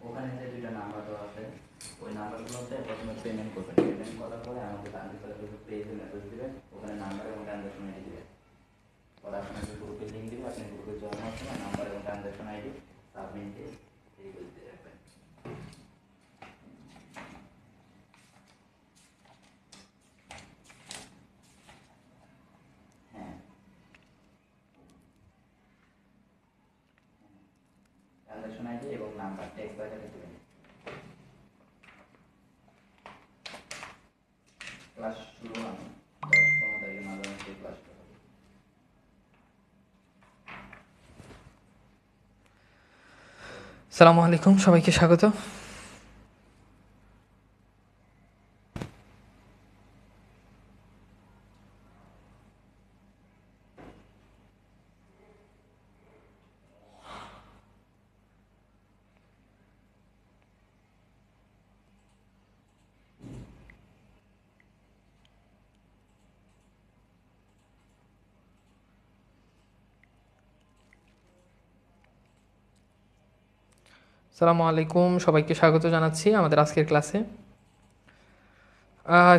ওখানে যে দুইটা নাম্বার দেওয়া আছে ওই নাম্বারগুলোতে প্রথমে পেমেন্ট করবেন, পেমেন্ট করার পরে আমাদের পেজে মেসেজ দেবেন, ওখানে নাম্বার এবং ট্রানজাকশন আইডি দেবেন। পরে আপনাকে গ্রুপে লিঙ্ক দেবে, আপনি গ্রুপে জয়েন হওয়ার সময় নাম্বার এবং ট্রানজাকশন আইডি সাবমিট দিয়ে এই করতে রাখবেন। হ্যাঁ, ট্রানজাকশন আইডি এবং নাম্বার টেক্সট বাজারে দেবেন। ক্লাস শুরু আমি 10-15 তারিখের মাঝামাঝি ক্লাস শুরু হবে। আসসালামু আলাইকুম, সবাইকে স্বাগত। আসসালামু আলাইকুম, সবাইকে স্বাগত জানাচ্ছি আমাদের আজকের ক্লাসে।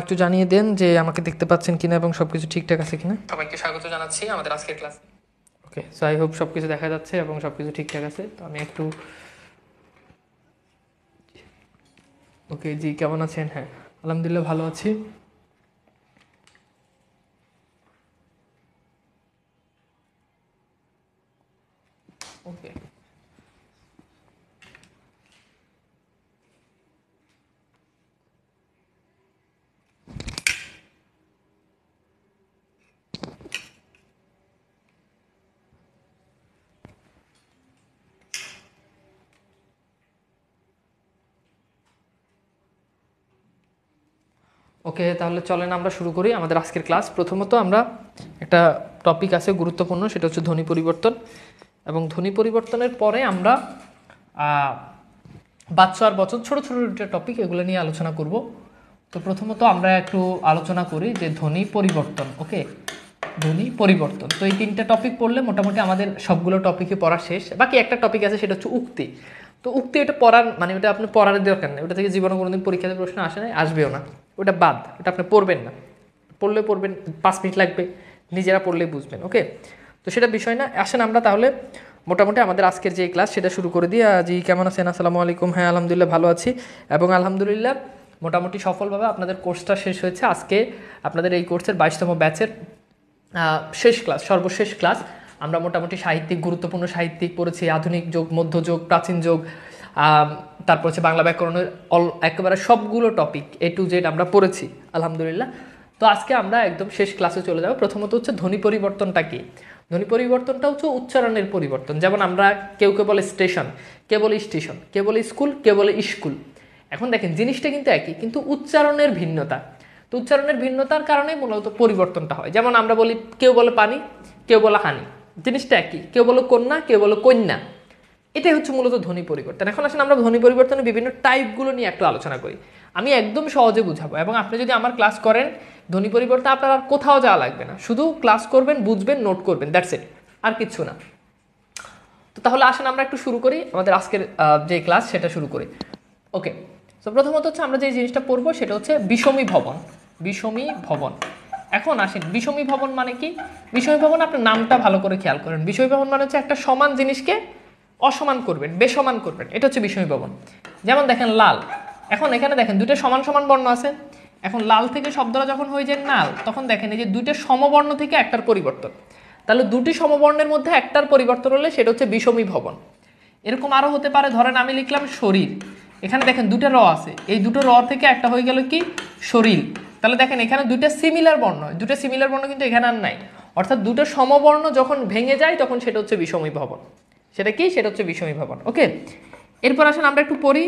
একটু জানিয়ে দেন যে আমাকে দেখতে পাচ্ছেন কিনা এবং সব কিছু ঠিকঠাক আছে কিনা। সবাইকে স্বাগত জানাচ্ছি আমাদের আজকের ক্লাসে। ওকে, সো আই হোপ সব কিছু দেখা যাচ্ছে এবং সব কিছু ঠিকঠাক আছে। তো আমি একটু ওকে, জি কেমন আছেন? হ্যাঁ, আলহামদুলিল্লাহ ভালো আছি। ওকে, ওকে, তাহলে চলেন আমরা শুরু করি আমাদের আজকের ক্লাস। প্রথমত আমরা একটা টপিক আছে গুরুত্বপূর্ণ, সেটা হচ্ছে ধ্বনি পরিবর্তন। এবং ধ্বনি পরিবর্তনের পরে আমরা বাচ্চা আর বচন, ছোটো ছোটো দুটো টপিক, এগুলো নিয়ে আলোচনা করব। তো প্রথমত আমরা একটু আলোচনা করি যে ধ্বনি পরিবর্তন। ওকে, ধ্বনি পরিবর্তন। তো এই তিনটা টপিক পড়লে মোটামুটি আমাদের সবগুলো টপিকই পড়া শেষ। বাকি একটা টপিক আছে, সেটা হচ্ছে উক্তি। তো উক্তি এটা পড়ার মানে ওটা আপনি পড়ার দরকার নেই, ওটা থেকে জীবনে কোনোদিন পরীক্ষাতে প্রশ্ন আসে না, আসবেও না, ওটা বাদ, ওটা আপনি পড়বেন না। পড়লে পড়বেন, 5 মিনিট লাগবে, নিজেরা পড়লেই বুঝবেন। ওকে, তো সেটা বিষয় না। আসেন আমরা তাহলে মোটামুটি আমাদের আজকের যে ক্লাস সেটা শুরু করে দিই। জি কেমন আছেন? আসসালামু আলাইকুম। হ্যাঁ আলহামদুলিল্লাহ ভালো আছি এবং আলহামদুলিল্লাহ মোটামুটি সফলভাবে আপনাদের কোর্সটা শেষ হয়েছে। আজকে আপনাদের এই কোর্সের 22তম ব্যাচের শেষ ক্লাস, সর্বশেষ ক্লাস। আমরা মোটামুটি সাহিত্যিক, গুরুত্বপূর্ণ সাহিত্যিক পড়েছি, আধুনিক যুগ, মধ্যযুগ, প্রাচীন যুগ, তারপর হচ্ছে বাংলা ব্যাকরণের একেবারে সবগুলো টপিক A to Z আমরা পড়েছি আলহামদুলিল্লাহ। তো আজকে আমরা একদম শেষ ক্লাসে চলে যাব। প্রথমত হচ্ছে ধ্বনি পরিবর্তনটা কি। ধ্বনি পরিবর্তনটা হচ্ছে উচ্চারণের পরিবর্তন। যেমন আমরা কেউ বলে স্টেশন, কে বলে স্টেশন, কে বলে স্কুল, কে বলে স্কুল। এখন দেখেন জিনিসটা কিন্তু একই, কিন্তু উচ্চারণের ভিন্নতা। তো উচ্চারণের ভিন্নতার কারণে মূলত পরিবর্তনটা হয়। যেমন আমরা বলি কেউ বলে পানি, কেউ বলে হানি, জিনিসটা একই। কেউ বলে কন্যা, কেউ বলে কন্যা। এটাই হচ্ছে মূলত ধ্বনি পরিবর্তন। এখন আসলে আমরা ধ্বনি পরিবর্তনের বিভিন্ন টাইপগুলো নিয়ে একটু আলোচনা করি। আমি একদম সহজে বুঝাবো এবং আপনি যদি আমার ক্লাস করেন ধ্বনি পরিবর্তন, আপনার আর কোথাও যাওয়া লাগবে না, শুধু ক্লাস করবেন, বুঝবেন, নোট করবেন, দ্যাটস ইট, আর কিচ্ছু না। তো তাহলে আসেন আমরা একটু শুরু করি আমাদের আজকের যে ক্লাস সেটা শুরু করি। ওকে, তো প্রথমত হচ্ছে আমরা যে জিনিসটা পড়বো সেটা হচ্ছে বিষমী ভবন। বিষমী ভবন। এখন আসেন, বিষমী ভবন মানে কি? বিষমী ভবন, আপনার নামটা ভালো করে খেয়াল করেন। বিষমী ভবন মানে হচ্ছে একটা সমান জিনিসকে অসমান করবেন, বেসমান করবেন, এটা হচ্ছে বিষমী ভবন। যেমন দেখেন লাল, এখন এখানে দেখেন দুটো সমান সমান বর্ণ আছে। এখন লাল থেকে শব্দটা যখন হয়ে যায় নাল, তখন দেখেন এই যে দুইটা সমবর্ণ থেকে একটার পরিবর্তন। তাহলে দুটি সমবর্ণের মধ্যে একটার পরিবর্তন হলে সেটা হচ্ছে বিষমী ভবন। এরকম আরও হতে পারে, ধরেন আমি লিখলাম শরীর, এখানে দেখেন দুটো র আছে, এই দুটো র থেকে একটা হয়ে গেল কি শরীর। তাহলে দেখেন এখানে দুটো সিমিলার বর্ণ, দুটো সিমিলার বর্ণ কিন্তু এখানে আর নাই। অর্থাৎ দুটো সমবর্ণ যখন ভেঙে যায় তখন সেটা হচ্ছে বিষমী ভবন। সেটা কি? সেটা হচ্ছে বিষমী ভবন। ওকে, এরপর আসেন আমরা একটু পড়ি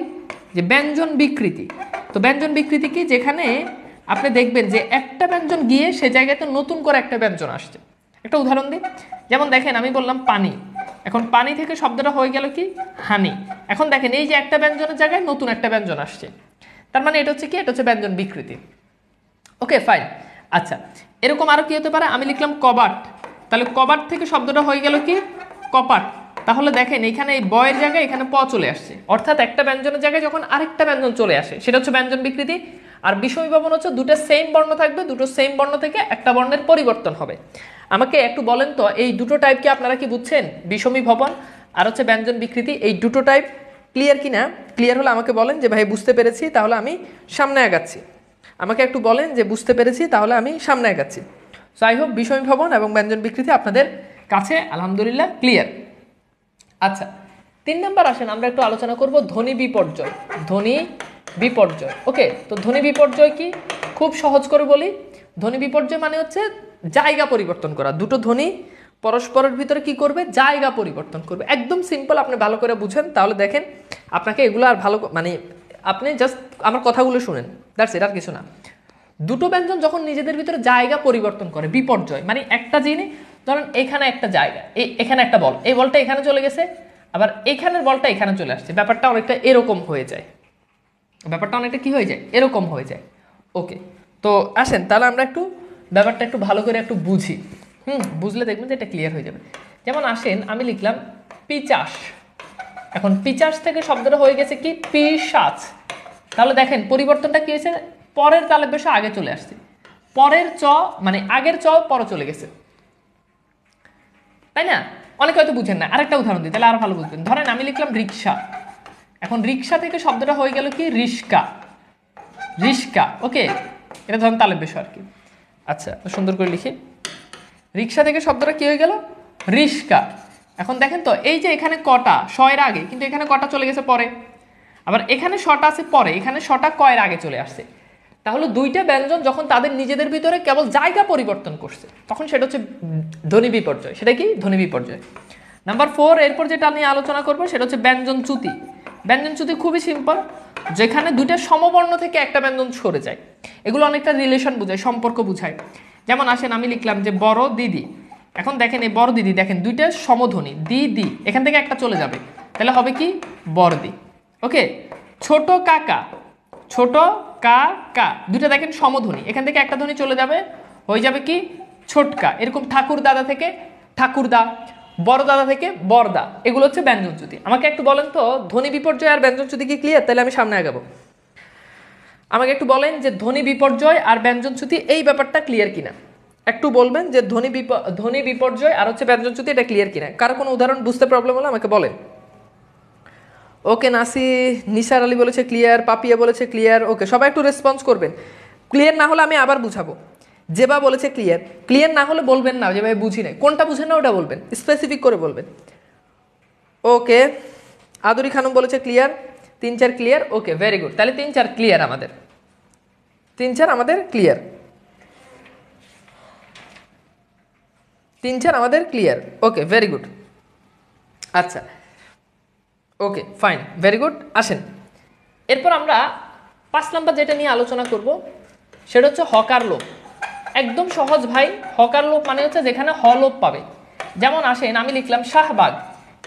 যে ব্যঞ্জন বিকৃতি। তো ব্যঞ্জন বিকৃতি কি? যেখানে আপনি দেখবেন যে একটা ব্যঞ্জন গিয়ে সে জায়গাতে নতুন করে একটা ব্যঞ্জন আসছে। একটা উদাহরণ দিই, যেমন দেখেন আমি বললাম পানি, এখন পানি থেকে শব্দটা হয়ে গেল কি হানি। এখন দেখেন এই যে একটা ব্যঞ্জনের জায়গায় নতুন একটা ব্যঞ্জন আসছে, তার মানে এটা হচ্ছে কি? এটা হচ্ছে ব্যঞ্জন বিকৃতি। Okay fine. আচ্ছা, এরকম আরো কি হতে পারে? আমি লিখলাম কবাট, তাহলে কবাট থেকে শব্দটা হয়ে গেল কি কপাট। তাহলে দেখেন এখানে এই বয়ের জায়গায় এখানে প চলে আসছে, অর্থাৎ একটা ব্যঞ্জনের জায়গায় যখন আরেকটা ব্যঞ্জন চলে আসে সেটা হচ্ছে ব্যঞ্জন বিকৃতি। আর বিষমী ভবন হচ্ছে দুটো সেম বর্ণ থাকবে, দুটো সেম বর্ণ থেকে একটা বর্ণের পরিবর্তন হবে। আমাকে একটু বলেন তো এই দুটো টাইপকে আপনারা কি বুঝছেন? বিষমী ভবন আর হচ্ছে ব্যঞ্জন বিকৃতি, এই দুটো টাইপ ক্লিয়ার কি না? ক্লিয়ার হলে আমাকে বলেন যে ভাই বুঝতে পেরেছি, তাহলে আমি সামনে আগাচ্ছি। আমাকে একটু বলেন যে বুঝতে পেরেছি, তাহলে আমি সামনে আগাচ্ছি। সো আই হোপ বিষমী ভবন এবং ব্যঞ্জন বিকৃতি আপনাদের কাছে আলহামদুলিল্লাহ ক্লিয়ার। আচ্ছা, 3 নাম্বার আসেন আমরা একটু আলোচনা করব ধ্বনি বিপর্যয়। ধ্বনি বিপর্যয়, ওকে। তো ধ্বনি বিপর্যয় কি? খুব সহজ করে বলি, ধ্বনি বিপর্যয় মানে হচ্ছে জায়গা পরিবর্তন করা। দুটো ধ্বনি পরস্পরের ভিতরে কি করবে? জায়গা পরিবর্তন করবে। একদম সিম্পল, আপনি ভালো করে বুঝেন তাহলে দেখেন আপনাকে এগুলো আর ভালো মানে আপনি জাস্ট আমার কথাগুলো শুনেন, দ্যাটস ইট, আর কিছু না। দুটো ব্যঞ্জন যখন নিজেদের ভিতরে জায়গা পরিবর্তন করে, বিপর্যয় মানে একটা জিনিস, ধরেন এখানে একটা জায়গা, এখানে একটা বল, এই বলটা এখানে চলে গেছে, আবার এখানের বলটা এখানে চলে আসছে, ব্যাপারটা অনেকটা এরকম হয়ে যায়। ব্যাপারটা অনেকটা কি হয়ে যায়? এরকম হয়ে যায়, ওকে। তো আসেন তাহলে আমরা একটু ব্যাপারটা একটু ভালো করে একটু বুঝি। বুঝলে দেখবেন যে এটা ক্লিয়ার হয়ে যাবে। যেমন আসেন আমি লিখলাম পিচাস, এখন পিচাস থেকে শব্দটা হয়ে গেছে কি? পিশাচ। তাহলে দেখেন পরিবর্তনটা কি হয়েছে? পরের তালে বেশ আগে চলে আসছে, পরের চ মানে আগের চ পরে চলে গেছে, তাই না? অনেকে হয়তো বুঝেন না। আরেকটা উদাহরণ দিই তাহলে আরো ভালো বুঝবেন। ধরেন আমি লিখলাম রিক্সা, এখন রিক্সা থেকে শব্দটা হয়ে গেল কি? রিস্কা। রিস্কা, ওকে। এটা ধরেন তালের বেশ আর কি। আচ্ছা সুন্দর করে লিখি, রিক্সা থেকে শব্দটা কি হয়ে গেল? রিস্কা। এখন দেখেন তো এই যে এখানে কটা শয়ের আগে, কিন্তু এখানে কটা চলে গেছে পরে, আবার এখানে শটা আছে পরে, এখানে শটা কয়ের আগে চলে আসছে। তাহলে দুইটা ব্যঞ্জন যখন তাদের নিজেদের ভিতরে কেবল জায়গা পরিবর্তন করছে তখন সেটা হচ্ছে ধ্বনি বিপর্যয়। সেটা কি? ধ্বনি বিপর্যয়। নাম্বার 4 এরপর যেটা নিয়ে আলোচনা করবো সেটা হচ্ছে ব্যঞ্জনচ্যুতি। ব্যঞ্জনচ্যুতি খুবই সিম্পল, যেখানে দুইটা সমবর্ণ থেকে একটা ব্যঞ্জন সরে যায়। এগুলো অনেকটা রিলেশন বোঝায়, সম্পর্ক বোঝায়। যেমন আসেন আমি লিখলাম যে বড় দিদি, এখন দেখেন এই বড় দিদি, দেখেন দুইটা সমধ্বনি, দিদি, এখান থেকে একটা চলে যাবে, তাহলে হবে কি? বড়দি, ওকে। ছোট কাকা, ছোট কাকা, দুইটা দেখেন সমধ্বনি, এখান থেকে একটা ধ্বনি চলে যাবে, হয়ে যাবে কি? ছোটকা। এরকম ঠাকুর দাদা থেকে ঠাকুরদা, বড় দাদা থেকে বড়দা, এগুলো হচ্ছে ব্যঞ্জনচ্যুতি। আমাকে একটু বলেন তো ধ্বনি বিপর্যয় আর ব্যঞ্জনচ্যুতি কি ক্লিয়ার? তাহলে আমি সামনে আগাবো। আমাকে একটু বলেন যে ধ্বনি বিপর্যয় আর ব্যঞ্জনচ্যুতি এই ব্যাপারটা ক্লিয়ার কিনা, একটু বলবেন যে ধ্বনি বিপর্যয় আর হচ্ছে ব্যঞ্জনচ্যুতি এটা ক্লিয়ার কিনা। কারো কোনো উদাহরণ বুঝতে প্রবলেম হলে আমাকে বলেন। ওকে, নিসার আলী বলেছে ক্লিয়ার, পাপিয়া বলেছে ক্লিয়ার, ওকে। সবাই একটু রেসপন্স করবেন। ক্লিয়ার না হলে আমি আবার বুঝাবো। যেবা বলেছে ক্লিয়ার, ক্লিয়ার না হলে বলবেন না যে ভাই বুঝি নাই, কোনটা বুঝেন না ওটা বলবেন, স্পেসিফিক করে বলবেন। ওকে, আদুরি খানম বলেছে clear, 3-4 clear, okay very good. তাহলে 3-4 ক্লিয়ার আমাদের, 3-4 আমাদের ক্লিয়ার, 3-4 আমাদের ক্লিয়ার, ওকে ভেরি গুড। আচ্ছা ওকে ফাইন, ভেরি গুড। আসেন এরপর আমরা 5 নাম্বার যেটা নিয়ে আলোচনা করব সেটা হচ্ছে হকার লোপ। একদম সহজ ভাই, হকার লোপ মানে হচ্ছে যেখানে হ লোপ পাবে। যেমন আসেন আমি লিখলাম শাহবাগ,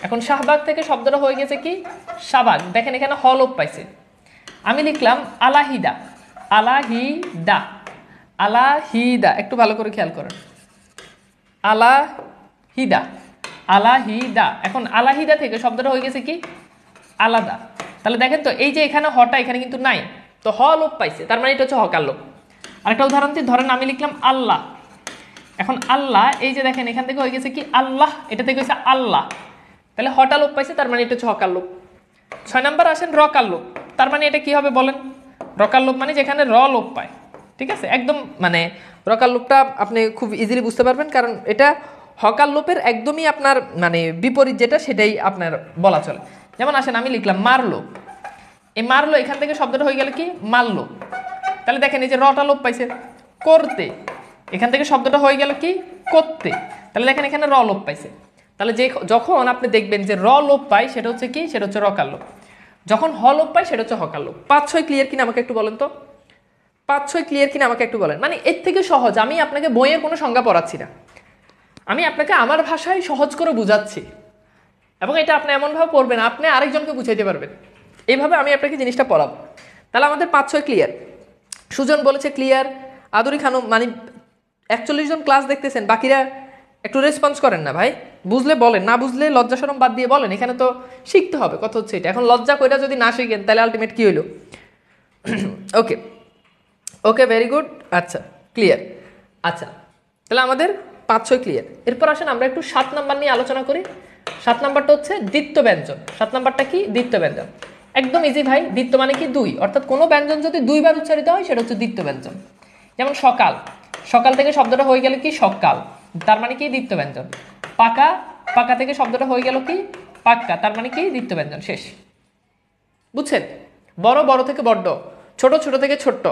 এখন শাহবাগ থেকে শব্দটা হয়ে গেছে কি? শাহবাগ, দেখেন এখানে হ লোপ পাইছে। আমি লিখলাম আলাহিদা, আলাহিদা, আলাহিদা, একটু ভালো করে খেয়াল করেন, আলাহিদা, আলাহিদা। এখন আলাহিদা থেকে শব্দটা হয়ে গেছে কি? আলাদা। তাহলে দেখেন তো এই যে এখানে হটা এখানে কিন্তু নাই, তো হ লোপ পাইছে, তার মানে এটা হচ্ছে হকার লোপ। আরেকটা উদাহরণ দিই, ধরেন আমি লিখলাম আল্লাহ, এখন আল্লাহ এই যে দেখেন এখান থেকে হয়ে গেছে কি? আল্লাহ, এটা থেকে হয়েছে আল্লাহ, তাহলে হটা লোপ পাইছে, তার মানে এটা হচ্ছে হকার লোপ। 6 নাম্বার আসেন রকার লোপ, তার মানে এটা কি হবে বলেন? রকার লোপ মানে যেখানে র লোপ পায়, ঠিক আছে? একদম মানে রকার লোপটা আপনি খুব ইজিলি বুঝতে পারবেন, কারণ এটা হকার লোপের একদমই আপনার মানে বিপরীত যেটা সেটাই আপনার বলা চলে। যেমন আসেন আমি লিখলাম মারলো, এই মারলো এখান থেকে শব্দটা হয়ে গেল কি? মারলো, তাহলে দেখেন এই যে রটা লোপ পাইছে। করতে, এখান থেকে শব্দটা হয়ে গেল কি? করতে, তাহলে দেখেন এখানে র লোপ পাইছে। তাহলে যে যখন আপনি দেখবেন যে র লোপ পায় সেটা হচ্ছে কি? সেটা হচ্ছে রকার লোপ। যখন হ লোপ পায় সেটা হচ্ছে হকার লোপ। 5-6 ক্লিয়ার কিনা আমাকে একটু বলেন তো, 5-6 ক্লিয়ার কিনা আমাকে একটু বলেন। মানে এর থেকে সহজ, আমি আপনাকে বইয়ের কোনো সংজ্ঞা পড়াচ্ছি না, আমি আপনাকে আমার ভাষায় সহজ করে বুঝাচ্ছি, এবং এটা আপনি এমনভাবে পড়বেন আপনি আরেকজনকে বুঝাইতে পারবেন, এইভাবে আমি আপনাকে জিনিসটা পড়াবো। তাহলে আমাদের 5-6 ক্লিয়ার। সুজন বলেছে ক্লিয়ার, আদুরি খানম, মানে 41 জন ক্লাস দেখতেছেন, বাকিরা একটু রেসপন্স করেন না ভাই। বুঝলে বলেন, না বুঝলে লজ্জা শরম বাদ দিয়ে বলেন। এখানে তো শিখতে হবে, কথা হচ্ছে এটা। এখন লজ্জা কইরা যদি না শিখেন তাহলে আলটিমেট কি হইলো? ওকে ওকে, ভেরি গুড। আচ্ছা, ক্লিয়ার। আচ্ছা, তাহলে আমাদের 5-6 ক্লিয়ার। এরপর আসেন আমরা একটু 7 নাম্বার নিয়ে আলোচনা করি। 7 নাম্বারটা হচ্ছে দ্বিত্ব ব্যঞ্জন। 7 নাম্বারটা কি? দ্বিত্ব ব্যঞ্জন। একদম ইজি ভাই। দ্বিত্ব মানে কি? 2, অর্থাৎ কোনো ব্যঞ্জন যদি 2 বার উচ্চারিত হয় সেটা হচ্ছে দ্বিত্ব ব্যঞ্জন। যেমন সকাল, সকাল থেকে শব্দটা হয়ে গেল কি? সকাল, তার মানে কি? দ্বিত্ব ব্যঞ্জন। পাকা, পাকা থেকে শব্দটা হয়ে গেল কি? পাক্কা, তার মানে কি? দ্বিত্ব ব্যঞ্জন। শেষ। বুঝছেন? বড়, বড় থেকে বড্ড, ছোট, ছোট থেকে ছোট্ট,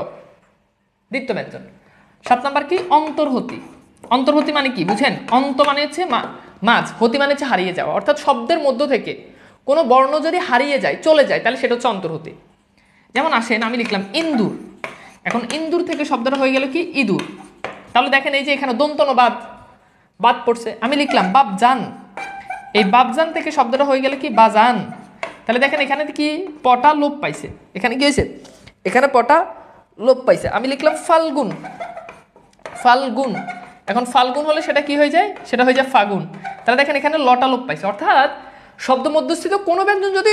দ্বিত্ব ব্যঞ্জন। 7 নাম্বার কি? অন্তর্হতি। অন্তর্হতি মানে কি বুঝেন? অন্ত মানে হচ্ছে মাঝ, হতি মানে হচ্ছে হারিয়ে যাওয়া, অর্থাৎ শব্দের মধ্য থেকে কোনো বর্ণ যদি হারিয়ে যায়, চলে যায়, তাহলে সেটা হচ্ছে অন্তর্হতি। যেমন আসেন আমি লিখলাম ইন্দুর, এখন ইন্দুর থেকে শব্দটা হয়ে গেল কি? ইঁদুর। তাহলে দেখেন এই যে এখানে দন্তন বাদ পড়ছে। আমি লিখলাম বাবজান, এই বাবজান থেকে শব্দটা হয়ে গেল কি? বাজান। তাহলে দেখেন এখানে কি? পটা লোপ পাইছে। এখানে কি হয়েছে? এখানে পটা লোপ পাইছে। আমি লিখলাম ফাল্গুন, ফাল্গুন। এখন ফাল্গুন হলে সেটা কি হয়ে যায়? সেটা হয়ে যায় ফাগুন। তাহলে দেখেন এখানে লটা লোপ পাইছে, অর্থাৎ শব্দ মধ্যস্থিত কোনো ব্যঞ্জন যদি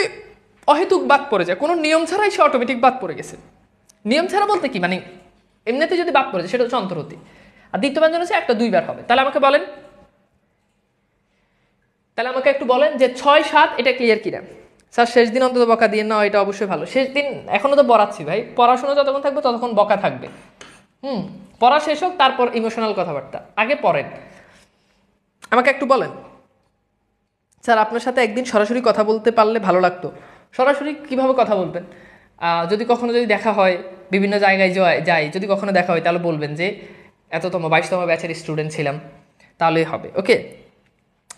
অহেতুক বাদ পড়ে যায়, কোনো নিয়ম ছাড়াই সে অটোমেটিক বাদ পড়ে গেছে। নিয়ম ছাড়া বলতে কি? মানে এমনিতে যদি বাদ পড়ে যায় সেটা হচ্ছে অন্তর্হতি। আর দ্বিতীয় ব্যঞ্জন হচ্ছে একটা 2 বার হবে। তাহলে আমাকে বলেন, তাহলে আমাকে একটু বলেন যে 6-7 এটা ক্লিয়ার কিনা? স্যার শেষ দিন অন্তত বকা দিয়ে না, এটা অবশ্যই ভালো। শেষ দিন এখনো তো পড়াচ্ছি ভাই, পড়াশোনা যতক্ষণ থাকবে ততক্ষণ বকা থাকবে। পড়া শেষ হোক, তারপর ইমোশনাল কথাবার্তা, আগে পড়েন। আমাকে একটু বলেন স্যার আপনার সাথে একদিন সরাসরি কথা বলতে পারলে ভালো লাগতো। সরাসরি কিভাবে কথা বলবেন? যদি কখনো দেখা হয়, বিভিন্ন জায়গায় যাই, যদি কখনো দেখা হয় তাহলে বলবেন যে এততম 22তম ব্যাচের স্টুডেন্ট ছিলাম, তাহলেই হবে। ওকে,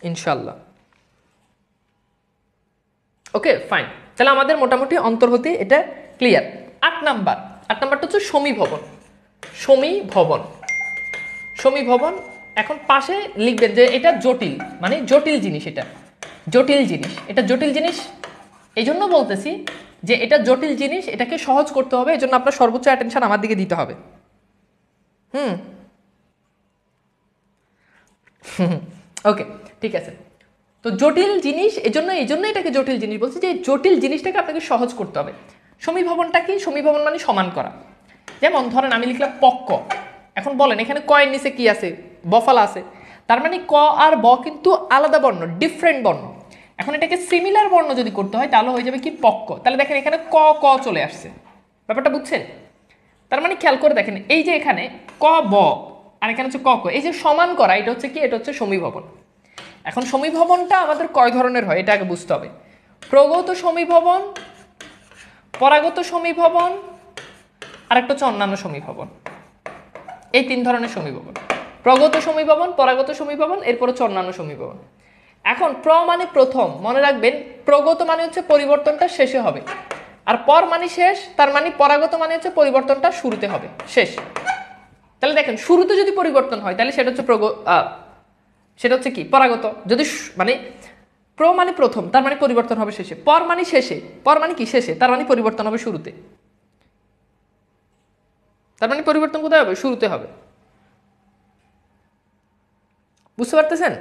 ইনশাল্লাহ। Okay fine. তাহলে আমাদের মোটামুটি অন্তর্হতি এটা ক্লিয়ার। 8 নাম্বারটা হচ্ছে সমীভবন। সমীভবন, সমীভবন। এখন পাশে লিখবেন যে এটা জটিল, মানে জটিল জিনিস। এটা জটিল জিনিস, এটা জটিল জিনিস এই জন্য বলতেছি যে এটা জটিল জিনিস, এটাকে সহজ করতে হবে। এই জন্য আপনার সর্বোচ্চ অ্যাটেনশন আমার দিকে দিতে হবে। ওকে, ঠিক আছে। তো জটিল জিনিস এই জন্য এটাকে জটিল জিনিস বলছি, যে জটিল জিনিসটাকে আপনাকে সহজ করতে হবে। সমীভবনটা কি? সমীভবন মানে সমান করা। যেমন ধরেন আমি লিখলাম পক্ক। এখন বলেন এখানে ক এর নিচে কি আছে? বফালা আছে। তার মানে ক আর ব কিন্তু আলাদা বর্ণ, ডিফারেন্ট বর্ণ। এখন এটাকে সিমিলার বর্ণ যদি করতে হয় তাহলে হয়ে যাবে কি? পক্ক। তাহলে দেখেন এখানে ক ক চলে আসছে, ব্যাপারটা বুঝছেন? তার মানে খেয়াল করে দেখেন এই যে এখানে ক ব আর এখানে হচ্ছে ক ক, এই যে সমান করা, এটা হচ্ছে কি? এটা হচ্ছে সমীভবন। এখন সমীভবনটা আমাদের কয় ধরনের হয় এটা আগে বুঝতে হবে। প্রগত সমীভবন, পরাগত সমীভবন, আর একটা হচ্ছে অন্যান্য সমীভবন। এই 3 ধরনের সমীভবন: প্রগত সমীভবন, পরাগত সমীভবন, এরপর হচ্ছে অন্যান্য সমীভবন। এখন প্র মানে প্রথম, মনে রাখবেন প্রগত মানে হচ্ছে পরিবর্তনটা শেষে হবে, আর পর মানে শেষ, তার মানে পরাগত মানে হচ্ছে পরিবর্তনটা শুরুতে হবে, শেষ। তাহলে দেখেন শুরুতে যদি পরিবর্তন হয় তাহলে সেটা হচ্ছে সেটা হচ্ছে কি? পরাগত। যদি মানে প্র মানে প্রথম, তার মানে পরিবর্তন হবে শেষে। পর মানে শেষে, পর মানে কি? শেষে, তার মানে পরিবর্তন হবে শুরুতে। তার মানে পরিবর্তন কোথায় হবে? শুরুতে হবে। বুঝতে পারতেছেন?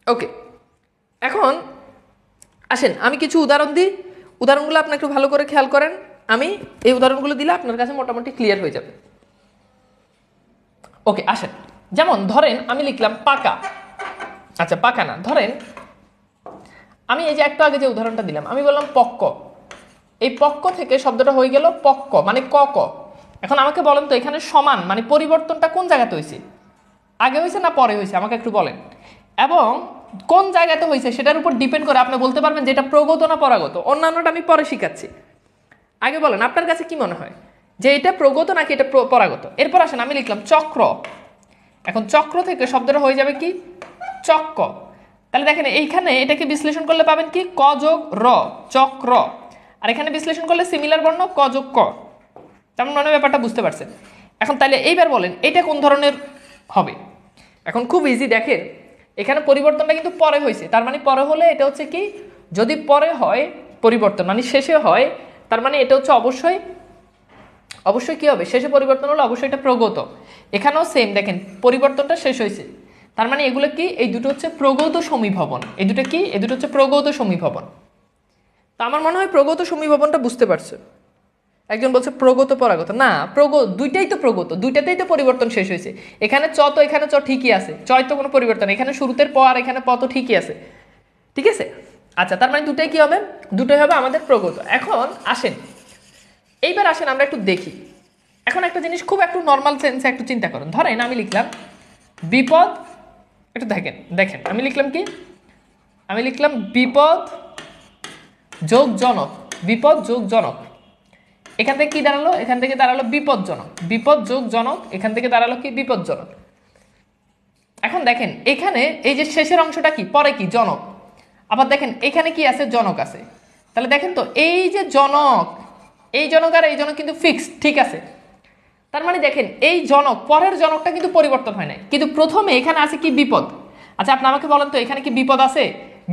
ওকে, এখন আসেন আমি কিছু উদাহরণ দিই। উদাহরণগুলো আপনি একটু ভালো করে খেয়াল করেন। আমি এই উদাহরণগুলো দিলে আপনার কাছে মোটামুটি ক্লিয়ার হয়ে যাবে। ওকে আসেন, যেমন ধরেন আমি লিখলাম পাকা। আচ্ছা পাকা না, ধরেন আমি এই যে একটু আগে যে উদাহরণটা দিলাম, আমি বললাম পক্ক। এই পক্ক থেকে শব্দটা হয়ে গেল পক্ক, মানে ক ক। এখন আমাকে বলেন তো এখানে সমান মানে পরিবর্তনটা কোন জায়গাতে হয়েছে? আগে হয়েছে না পরে হয়েছে? আমাকে একটু বলেন। এবং কোন জায়গাতে হয়েছে সেটার উপর ডিপেন্ড করে আপনি বলতে পারবেন যে এটা প্রগত না পরাগত। অন্যান্যটা আমি পরে শিখাচ্ছি। আগে বলেন আপনার কাছে কি মনে হয় যে এটা প্রগত নাকি এটা পরাগত? এরপর আসেন আমি লিখলাম চক্র। এখন চক্র থেকে শব্দটা হয়ে যাবে কি? চক্ক। তাহলে দেখেন এইখানে এটাকে বিশ্লেষণ করলে পাবেন কি? ক যোগ র, চক্র। আর এখানে বিশ্লেষণ করলে সিমিলার বর্ণ ক যোগ ক। তেমন মনে ব্যাপারটা বুঝতে পারছেন? এখন তাহলে এইবার বলেন এটা কোন ধরনের হবে? এখন খুব ইজি, দেখেন এখানে পরিবর্তনটা কিন্তু পরে হয়েছে, তার মানে পরে হলে এটা হচ্ছে কি? যদি পরে হয় পরিবর্তন মানে শেষে হয়, তার মানে এটা হচ্ছে অবশ্যই কি হবে? শেষে পরিবর্তন হলে অবশ্যই এটা প্রগত। এখানেও সেম, দেখেন পরিবর্তনটা শেষ হয়েছে, তার মানে এগুলো কি, এই দুটো হচ্ছে প্রগত সমীভবন। এই দুটো কি, এই দুটো হচ্ছে প্রগত সমীভবন। তো আমার মনে হয় প্রগত সমীভবনটা বুঝতে পারছে। একজন বলছে প্রগত পরাগত, না দুইটাই তো প্রগত, দুইটাতেই তো পরিবর্তন শেষ হয়েছে। এখানে চ তো এখানে চ ঠিকই আছে, চয় তো কোনো পরিবর্তন, এখানে শুরুতে প আর এখানে প তো ঠিকই আছে, ঠিক আছে। আচ্ছা, তার মানে দুটাই কি হবে, দুটোই হবে আমাদের প্রগত। এখন আসেন, এইবার আসেন আমরা একটু দেখি। এখন একটা জিনিস খুব একটু নর্মাল সেন্সে একটু চিন্তা করুন। ধরেন আমি লিখলাম বিপদ, একটু দেখেন দেখেন আমি লিখলাম কি, আমি লিখলাম বিপদ যোগ জনক, বিপদ যোগ জনক। এখান থেকে কি দাঁড়ালো, এখান থেকে দাঁড়ালো বিপদজনক, বিপদ যোগ জনক, এখান থেকে দাঁড়ালো কি বিপদজনক। এখন দেখেন এখানে এই যে শেষের অংশটা কি, পরে কি জনক, আবার দেখেন এখানে কি আছে, জনক আছে। তাহলে দেখেন তো এই যে জনক, এই জনক আর এই জনক কিন্তু ফিক্স, ঠিক আছে। তার মানে দেখেন এই জনক, পরের জনকটা কিন্তু পরিবর্তন হয় নাই, কিন্তু প্রথমে এখানে আছে কি বিপদ। আচ্ছা আপনি আমাকে বলেন তো এখানে কি বিপদ আছে?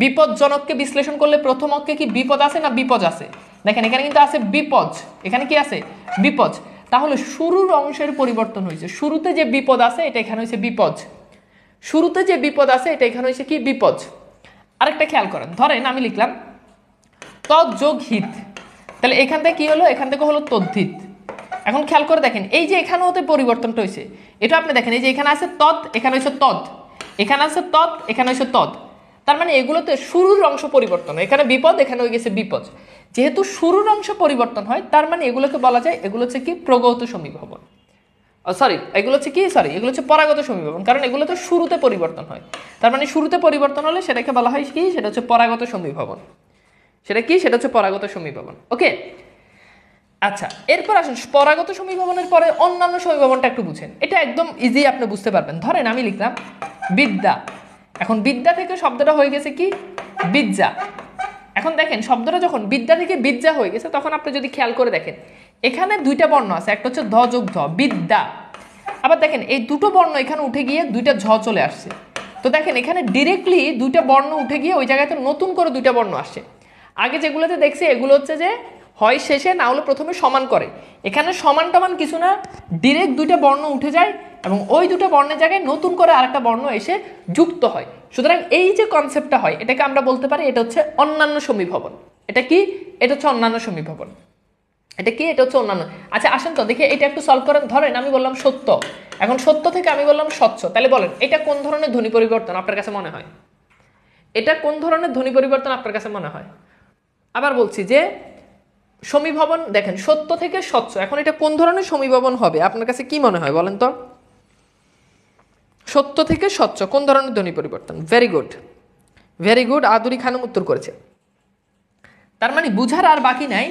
বিপদজনককে বিশ্লেষণ করলে প্রথম অক্ষে কি বিপদ আছে না বিপদ আছে? দেখেন এখানে কিন্তু আছে বিপদ, এখানে কি আছে বিপদ। তাহলে শুরুর অংশের পরিবর্তন হয়েছে, শুরুতে যে বিপদ আছে এটা এখানে হয়েছে বিপদ, শুরুতে যে বিপদ আছে এটা এখানে হয়েছে কি বিপদ। আরেকটা খেয়াল করেন, ধরেন আমি লিখলাম তৎ যোগ হিত, তাহলে এখান থেকে কি হলো, এখান থেকে হলো তদ্ধিত। এখন খেয়াল করে দেখেন এই যে এখানে হতে পরিবর্তনটা হয়েছে, এটা আপনি দেখেন এই যে এখানে আছে তৎ, এখানে হয়েছে তৎ, এখানে আছে তৎ, এখানে হয়েছে তৎ। তার মানে এগুলোতে শুরুর অংশ পরিবর্তন, এখানে বিপদ, এখানে হয়ে গেছে বিপদ। যেহেতু শুরুর অংশ পরিবর্তন হয়, তার মানে এগুলোকে বলা যায় এগুলো হচ্ছে কি প্রগত সমীভবন, সরি এগুলো হচ্ছে কি, সরি এগুলো হচ্ছে পরাগত সমীভবন, কারণ এগুলো তো শুরুতে পরিবর্তন হয়। তার মানে শুরুতে পরিবর্তন হলে সেটাকে বলা হয় কি, সেটা হচ্ছে পরাগত সমীভবন। সেটা কি, সেটা হচ্ছে পরাগত সমীভবন। ওকে, আচ্ছা এরপর আসুন পরাগত সমীভবনের পরে অন্যান্য সমীভবনটা একটু বুঝেন, এটা একদম ইজি আপনি বুঝতে পারবেন। ধরেন আমি লিখলাম বিদ্যা, এখন বিদ্যা থেকে শব্দটা হয়ে গেছে কি বিদ্যা। এখন দেখেন শব্দটা যখন বিদ্যা থেকে বিদ্যা হয়ে গেছে, তখন আপনি যদি খেয়াল করে দেখেন এখানে দুইটা বর্ণ আছে, একটা হচ্ছে ধ যোগ ধ বিদ্যা, আবার দেখেন এই দুটো বর্ণ এখানে উঠে গিয়ে দুইটা ঝ চলে আসছে। তো দেখেন এখানে ডিরেক্টলি দুইটা বর্ণ উঠে গিয়ে ওই জায়গাতে নতুন করে দুইটা বর্ণ আসছে। আগে যেগুলোতে দেখছি এগুলো হচ্ছে যে হয় শেষে না হলে প্রথমে সমান করে, এখানে সমান টমান কিছু না, ডিরেক্ট দুইটা বর্ণ উঠে যায় এবং ওই দুটো বর্ণের জায়গায় নতুন করে আরেকটা বর্ণ এসে যুক্ত হয়। সুতরাং এই যে কনসেপ্টটা হয় এটাকে আমরা বলতে পারি এটা হচ্ছে অন্যান্য সমীভবন। এটা কি, এটা হচ্ছে অন্যান্য সমীভবন। এটা কি, এটা হচ্ছে অন্যান্য। আচ্ছা আসেন তো দেখি এটা একটু সলভ করেন। ধরেন আমি বললাম সত্য, এখন সত্য থেকে আমি বললাম স্বচ্ছ, তাহলে বলেন এটা কোন ধরনের ধ্বনি পরিবর্তন আপনার কাছে মনে হয়? এটা কোন ধরনের ধ্বনি পরিবর্তন আপনার কাছে মনে হয়? আবার বলছি যে সমীভবন, দেখেন সত্য থেকে স্বচ্ছ, এখন এটা কোন ধরনের সমীভবন হবে আপনার কাছে কি মনে হয় বলেন তো? সত্য থেকে স্বচ্ছ কোন ধরনের ধ্বনি পরিবর্তন? Very good, very good, Aduri Khanam উত্তর করেছে। তার মানে বুঝার আর বাকি নাই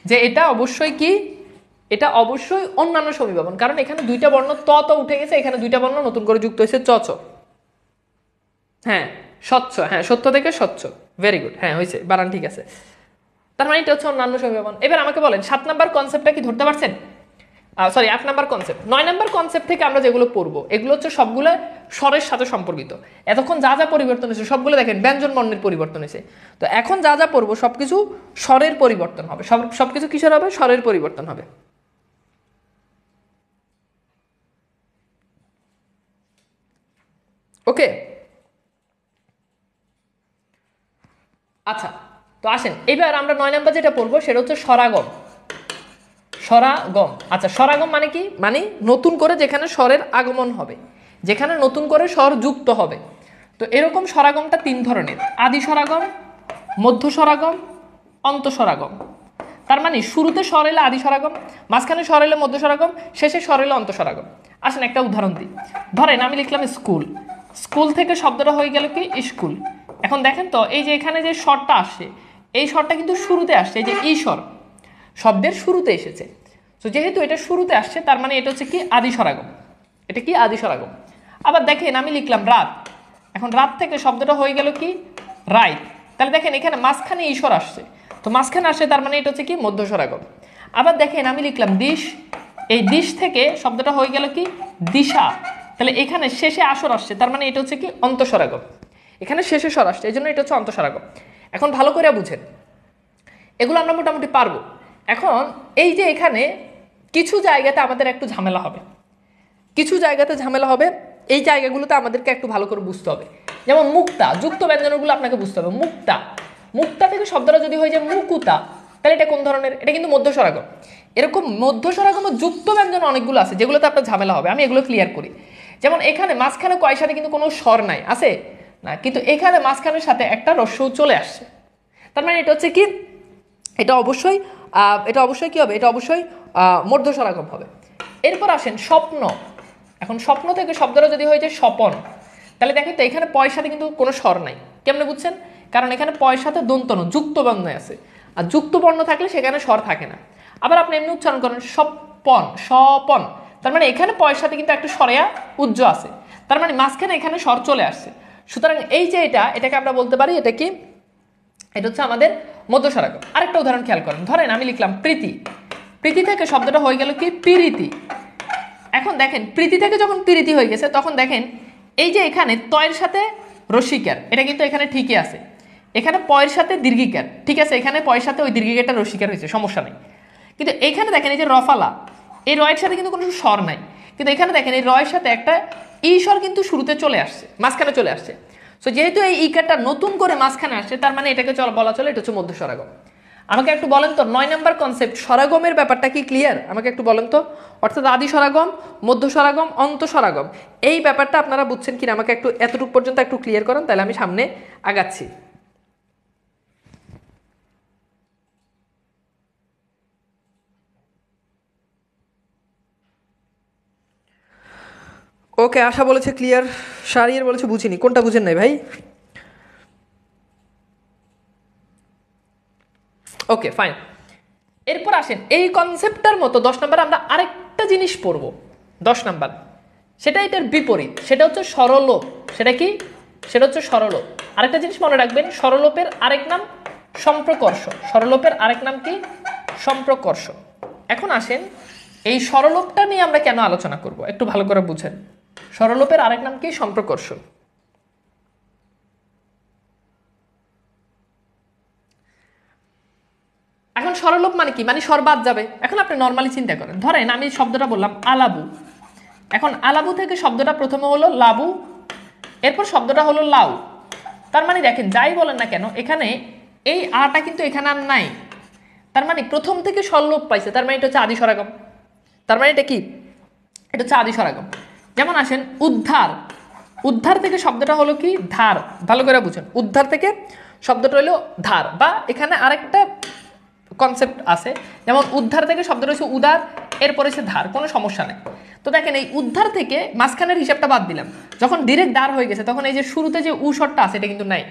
যে এটা অবশ্যই কি, এটা অবশ্যই অন্যান্য সমীভবন, কারণ এখানে দুইটা বর্ণ ত ত উঠে গেছে, এখানে দুইটা বর্ণ নতুন করে যুক্ত হয়েছে চ চ। হ্যাঁ স্বচ্ছ, হ্যাঁ সত্য থেকে স্বচ্ছ, ভেরি গুড, হ্যাঁ হয়েছে, বানান ঠিক আছে। তার মানে এটা হচ্ছে অন্যান্য সমীভবন। এবার আমাকে বলেন 7 নাম্বার কনসেপ্টটা কি ধরতে পারছেন? Sorry 8 number concept. 9 number concept থেকে আমরা যেগুলো পড়বো এগুলো হচ্ছে সবগুলো স্বরের সাথে সম্পর্কিত। এতক্ষণ যা যা পরিবর্তন হয়েছে সবগুলো দেখেন ব্যঞ্জন বর্ণের পরিবর্তন হয়েছে, তো এখন যা যা পড়বো সবকিছু স্বরের পরিবর্তন হবে, সবকিছু কিসের হবে, স্বরের পরিবর্তন হবে। ওকে, আচ্ছা তো আসেন এবার আমরা 9 নাম্বার যেটা পড়বো সেটা হচ্ছে স্বরাগম। স্বরাগম, আচ্ছা স্বরাগম মানে কি, মানে নতুন করে যেখানে স্বরের আগমন হবে, যেখানে নতুন করে স্বর যুক্ত হবে। তো এরকম স্বরাগমটা 3 ধরনের, আদি স্বরাগম, মধ্য স্বরাগম, অন্ত স্বরাগম। তার মানে শুরুতে স্বর এলে আদি স্বরাগম, মাঝখানে স্বর এলে মধ্য স্বরাগম, শেষে স্বর এলে অন্ত স্বরাগম। আসেন একটা উদাহরণ দিই। ধরেন আমি লিখলাম স্কুল, স্কুল থেকে শব্দটা হয়ে গেল কি স্কুল। এখন দেখেন তো এই যে এখানে যে স্বরটা আসছে, এই স্বরটা কিন্তু শুরুতে আসছে, এই যে ই স্বর শব্দের শুরুতে এসেছে। তো যেহেতু এটা শুরুতে আসছে তার মানে এটা হচ্ছে কি আদি স্বরাগম, এটা কি আদি স্বরাগম। আবার দেখেন আমি লিখলাম রাত, এখন রাত থেকে শব্দটা হয়ে গেল কি রাইট, তাহলে দেখেন এখানে মাঝখানে ঈশ্বর আসছে, তো মাঝখানে আসছে তার মানে এটা হচ্ছে কি মধ্য স্বরাগম। আবার দেখেন আমি লিখলাম দিশ, এই দিশ থেকে শব্দটা হয়ে গেল কি দিশা, তাহলে এখানে শেষে আসর আসছে তার মানে এটা হচ্ছে কি অন্তঃস্বরাগম, এখানে শেষে স্বর আসছে এই জন্য এটা হচ্ছে অন্তঃস্বরাগম। এখন ভালো করে বুঝেন, এগুলো আমরা মোটামুটি পারবো। এখন এই যে এখানে কিছু জায়গাতে আমাদের একটু ঝামেলা হবে, কিছু জায়গাতে ঝামেলা হবে, এই জায়গাগুলোতে আমাদেরকে একটু ভালো করে বুঝতে হবে। যেমন মুক্তা, যুক্ত ব্যঞ্জনগুলো আপনাকে বুঝতে হবে। মুক্তা, মুক্তা থেকে শব্দটা যদি হয়ে যায় মুকুতা, তাহলে এটা কোন ধরনের? এটা কিন্তু মধ্য স্বরাগম। এরকম মধ্য স্বরাগম ও যুক্ত ব্যঞ্জন অনেকগুলো আছে যেগুলোতে আপনার ঝামেলা হবে, আমি এগুলো ক্লিয়ার করি। যেমন এখানে মাঝখানে কয়ের সাথে কিন্তু কোনো স্বর নাই, আছে না, কিন্তু এখানে মাঝখানের সাথে একটা রস্যও চলে আসছে, তার মানে এটা হচ্ছে কি, এটা অবশ্যই কি হবে, এটা অবশ্যই মধ্য স্বরাগম হবে। এরপর আসেন স্বপ্ন। এখন স্বপ্ন থেকে শব্দটা যদি হয়ে যায় স্বপন, তাহলে দেখেন তো এখানে পয়ের সাথে কিন্তু কোনো স্বর নাই। কেমনে বুঝছেন? কারণ এখানে পয়ের সাথে দন্তন্য যুক্ত বর্ণ আছে, আর যুক্ত বর্ণ থাকলে সেখানে স্বর থাকে না। আবার আপনি এমনি উচ্চারণ করেন স্বপন, স্বপন, তার মানে এখানে পয়ের সাথে কিন্তু একটা স্বরেয়া উজ্জ আছে, তার মানে মাঝখানে এখানে স্বর চলে আসছে। সুতরাং এই যে এটাকে আমরা বলতে পারি এটা কি, এটা হচ্ছে আমাদের মধ্য স্বরাগম। আরেকটা উদাহরণ খেয়াল করেন, ধরেন আমি লিখলাম প্রীতি, প্রীতি থেকে শব্দটা হয়ে গেল কি পিরিতি। এখন দেখেন প্রীতি থেকে যখন পিরিতি হয়ে গেছে তখন দেখেন এই যে এখানে তয়ের সাথে রসিকার, এটা কিন্তু এখানে ঠিকই আছে, এখানে পয়ের সাথে দীর্ঘিকার, ঠিক আছে, এখানে পয়ের সাথে ওই দীর্ঘিকারটা রসিকার হয়েছে, সমস্যা নেই। কিন্তু এখানে দেখেন এই যে রফালা, এই রয়ের সাথে কিন্তু কোনো স্বর নাই, কিন্তু এখানে দেখেন এই রয়ের সাথে একটা ই স্বর কিন্তু শুরুতে চলে আসছে, মাঝখানে চলে আসছে। সো যেহেতু এই ইকারটা নতুন করে মাঝখানে আসছে, তার মানে এটাকে বলা চলে এটা হচ্ছে মধ্য স্বরাগম। আমাকে একটু বলেন তো 9 নম্বর কনসেপ্ট স্বরাগমের ব্যাপারটা কি ক্লিয়ার? আমাকে একটু বলেন তো, অর্থাৎ আদি স্বরাগম, মধ্য স্বরাগম, অন্ত স্বরাগম, এই ব্যাপারটা আপনারা বুঝছেন কিনা আমাকে একটু এতটুকু পর্যন্ত একটু ক্লিয়ার করেন, তাহলে আমি সামনে আগাচ্ছি। ওকে, আশা বলেছে ক্লিয়ার, শারিয়ার বলেছে বুঝিনি, কোনটা বুঝেন নাই ভাই? Okay fine. এরপর আসেন এই কনসেপ্টটার মতো 10 নম্বর আমরা আরেকটা জিনিস পড়বো 10 নম্বর, সেটা এটার বিপরীত, সেটা হচ্ছে স্বরলোপ। সেটা কি? সেটা হচ্ছে স্বরলোপ। আরেকটা জিনিস মনে রাখবেন, স্বরলোপের আরেক নাম সম্প্রকর্ষ। স্বরলোপের আরেক নাম কি? সম্প্রকর্ষ। এখন আসেন এই স্বরলোপটা নিয়ে আমরা কেন আলোচনা করব একটু ভালো করে বুঝেন। স্বরলোপের আরেক নাম কি? সম্প্রকর্ষ। এখন স্বরলোপ মানে কি? মানে স্বর বাদ যাবে। এখন আপনি নর্মালি চিন্তা করেন, ধরেন আমি শব্দটা বললাম আলাবু, এখন আলাবু থেকে শব্দটা প্রথমে হলো লাবু, এরপর শব্দটা হলো লাউ। তার মানে দেখেন যাই বলেন না কেন এখানে এই আটা কিন্তু এখানে আর নাই, তার মানে প্রথম থেকে স্বরলোপ পাইছে, তার মানে এটা হচ্ছে আদি স্বরাগম। তার মানে এটা কি? এটা হচ্ছে আদি স্বরাগম। যেমন আসেন উদ্ধার, উদ্ধার থেকে শব্দটা হলো কি? ধার। ভালো করে বুঝুন, উদ্ধার থেকে শব্দটা হলো ধার, বা এখানে আরেকটা কনসেপ্ট আছে, যেমন উদ্ধার থেকে শব্দটা হচ্ছে উদার, এরপরে সে ধার, কোনো সমস্যা নেই। তো দেখেন এই উদ্ধার থেকে মাঝখানের হিসাবটা বাদ দিলাম, যখন ডিরেক্ট দাঁড় হয়ে গেছে তখন এই যে শুরুতে যে উ স্বরটা আছে এটা কিন্তু নাই,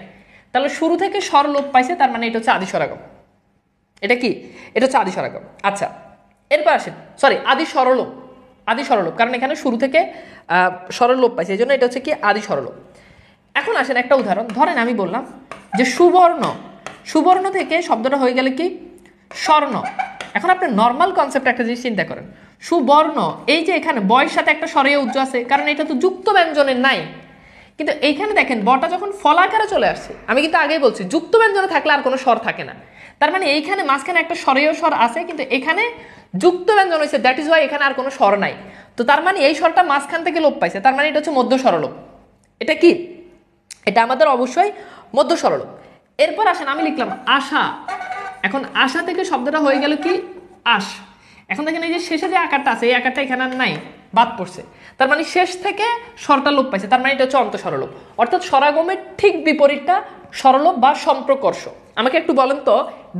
তাহলে শুরু থেকে স্বর লোপ পাইছে, তার মানে এটা হচ্ছে আদি স্বরাগম। এটা কি? এটা হচ্ছে আদি স্বরাগম। আচ্ছা এরপর আসেন, সরি আদি স্বরলোপ, আদি স্বরলোপ, কারণ এখানে শুরু থেকে স্বরলোপ পাইছে, এই জন্য এটা হচ্ছে কি? আদি স্বরলোপ। এখন আসেন একটা উদাহরণ, ধরেন আমি বললাম যে সুবর্ণ, সুবর্ণ থেকে শব্দটা হয়ে গেলে কি? স্বর্ণ। এখন আপনি নর্মাল কনসেপ্ট একটা জিনিস চিন্তা করেন, সুবর্ণ, এই যে এখানে বয়ের সাথে একটা স্বরে উজ্জ আছে, কারণ এটা তো যুক্ত ব্যঞ্জনের নাই, কিন্তু এইখানে দেখেন বটা যখন ফলাকারে চলে আসছে, আমি কিন্তু আগেই বলছি যুক্ত ব্যঞ্জনে থাকলে আর কোনো স্বর থাকে না, তার মানে এইখানে মাঝখানে একটা স্বরেয় স্বর আছে, কিন্তু এখানে যুক্ত ব্যঞ্জন হয়েছে, দ্যাট ইজ ওয়াই এখানে আর কোনো স্বর নাই। তো তার মানে এই স্বরটা মাঝখান থেকে লোপ পাইছে, তার মানে এটা হচ্ছে মধ্য স্বরলোপ। এটা কি? এটা আমাদের অবশ্যই মধ্য স্বরলোপ। এরপর আসেন আমি লিখলাম আশা, এখন আশা থেকে শব্দটা হয়ে গেল কি? আশ। এখন দেখেন এই যে শেষে যে আকারটা আছে এই আকারটা এখানে আর নাই, বাদ পড়ছে, তার মানে শেষ থেকে স্বরটা লোপ পাইছে, তার মানে এটা হচ্ছে অন্ত স্বরলোপ। অর্থাৎ স্বরাগমের ঠিক বিপরীতটা স্বরলোপ বা সম্প্রকর্ষ। আমাকে একটু বলেন তো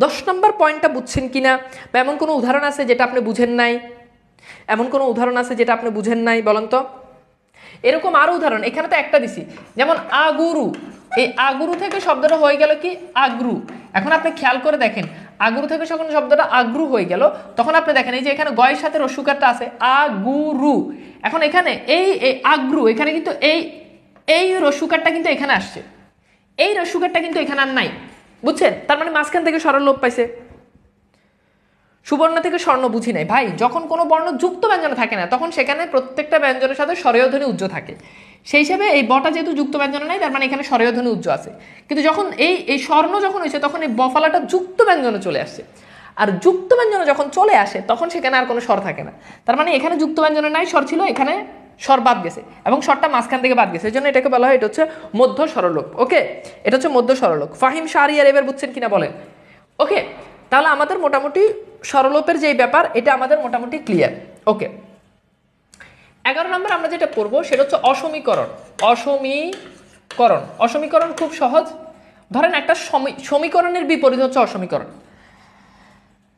10 নম্বর পয়েন্টটা বুঝছেন কিনা, বা এমন কোনো উদাহরণ আছে যেটা আপনি বুঝেন নাই? এমন কোনো উদাহরণ আছে যেটা আপনি বুঝেন নাই বলেন তো? এরকম আরো উদাহরণ এখানে তো একটা দিছি, যেমন আগুরু, এই আগুরু থেকে শব্দটা হয়ে গেল কি? আগ্রু। এখন আপনি খেয়াল করে দেখেন আগুরু থেকে যখন শব্দটা আগ্রু হয়ে গেল তখন আপনি দেখেন এই যে এখানে গয়ের সাথে রস্যকারটা আছে আগুরু, এখন এখানে এই আগ্রু, এখানে কিন্তু এই রস্যকারটা কিন্তু এখানে আসছে, এই রস্যকারটা কিন্তু এখানে আর নাই, বুঝছেন? তার মানে মাঝখান থেকে স্বর লোপ পাইছে। সুবর্ণ থেকে স্বর্ণ বুঝি নাই ভাই, যখন কোনো বর্ণ যুক্ত ব্যঞ্জনে থাকে না তখন সেখানে প্রত্যেকটা ব্যঞ্জনের সাথে স্বরেয় ধ্বনি উজ্জ থাকে, সেই হিসাবে এই বটা যেহেতু যুক্ত ব্যঞ্জন নাই তার মানে এখানে স্বরেয় ধ্বনি উজ্জ আছে, কিন্তু যখন এই স্বর্ণ যখন হয়েছে তখন এই বফালাটা যুক্ত ব্যঞ্জনে চলে আসছে, আর যুক্ত ব্যঞ্জনে যখন চলে আসে তখন সেখানে আর কোনো স্বর থাকে না, তার মানে এখানে যুক্ত ব্যঞ্জনে নাই স্বর ছিল, এখানে স্বর বাদ গেছে এবং স্বরটা মাঝখান থেকে বাদ গেছে, এই জন্য এটাকে বলা হয় এটা হচ্ছে মধ্য স্বরলোপ। ওকে, এটা হচ্ছে মধ্য স্বরলোপ। ফাহিম শাহরিয়ার এবার বুঝছেন কিনা বলেন? ওকে, তাহলে আমাদের মোটামুটি স্বরলোপের যেই ব্যাপার এটা আমাদের মোটামুটি ক্লিয়ার। ওকে, 11 নম্বর আমরা যেটা পড়বো সেটা হচ্ছে অসমীকরণ। অসমীকরণ, অসমীকরণ খুব সহজ। ধরেন একটা সমীকরণের বিপরীত হচ্ছে অসমীকরণ।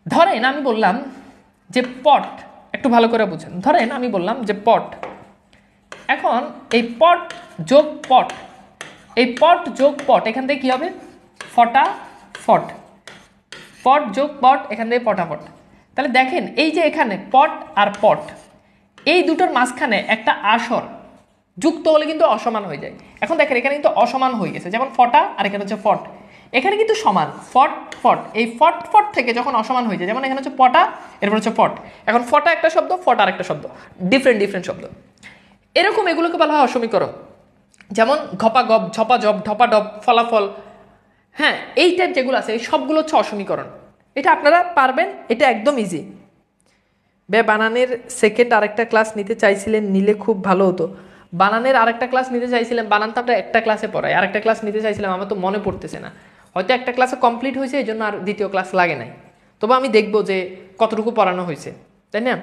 ধরেন আমি বললাম যে পট, একটু ভালো করে বুঝেন, ধরেন আমি বললাম যে পট, এখন এই পট যোগ পট, এই পট যোগ পট এখান থেকে কি হবে? ফটা ফট, পট যোগ পট এখান থেকে পটাপট। তাহলে দেখেন এই যে এখানে পট আর পট এই দুটোর মাঝখানে একটা আসর যুক্ত হলে কিন্তু অসমান হয়ে যায়। এখন দেখেন এখানে কিন্তু অসমান হয়ে গেছে, যেমন ফটা আর এখানে হচ্ছে ফট, এখানে কিন্তু সমান ফট ফট, এই ফট ফট থেকে যখন অসমান হয়ে যায়, যেমন এখানে হচ্ছে পটা এরপর হচ্ছে ফট, এখন ফটা একটা শব্দ ফট আর একটা শব্দ, ডিফারেন্ট ডিফারেন্ট শব্দ, এরকম এগুলোকে বলা হয় অসমীকরণ। যেমন ঘপা গপ, ঝপা ঝপ, ঢপা ডপ, ফলাফল, হ্যাঁ এই টাইপ যেগুলো আছে এই সবগুলো হচ্ছে অসমীকরণ। এটা আপনারা পারবেন, এটা একদম ইজি। বানানের সেকেন্ড আরেকটা ক্লাস নিতে চাইছিলেন, নিলে খুব ভালো হতো। বানানের আরেকটা ক্লাস নিতে চাইছিলাম, বানান তো আমরা একটা ক্লাসে পড়াই, আরেকটা ক্লাস নিতে চাইছিলাম, আমার তো মনে পড়তেছে না, হয়তো একটা ক্লাসে কমপ্লিট হয়েছে এই জন্য আর দ্বিতীয় ক্লাস লাগে নাই। তবে আমি দেখবো যে কতটুকু পড়ানো হয়েছে, তাই না?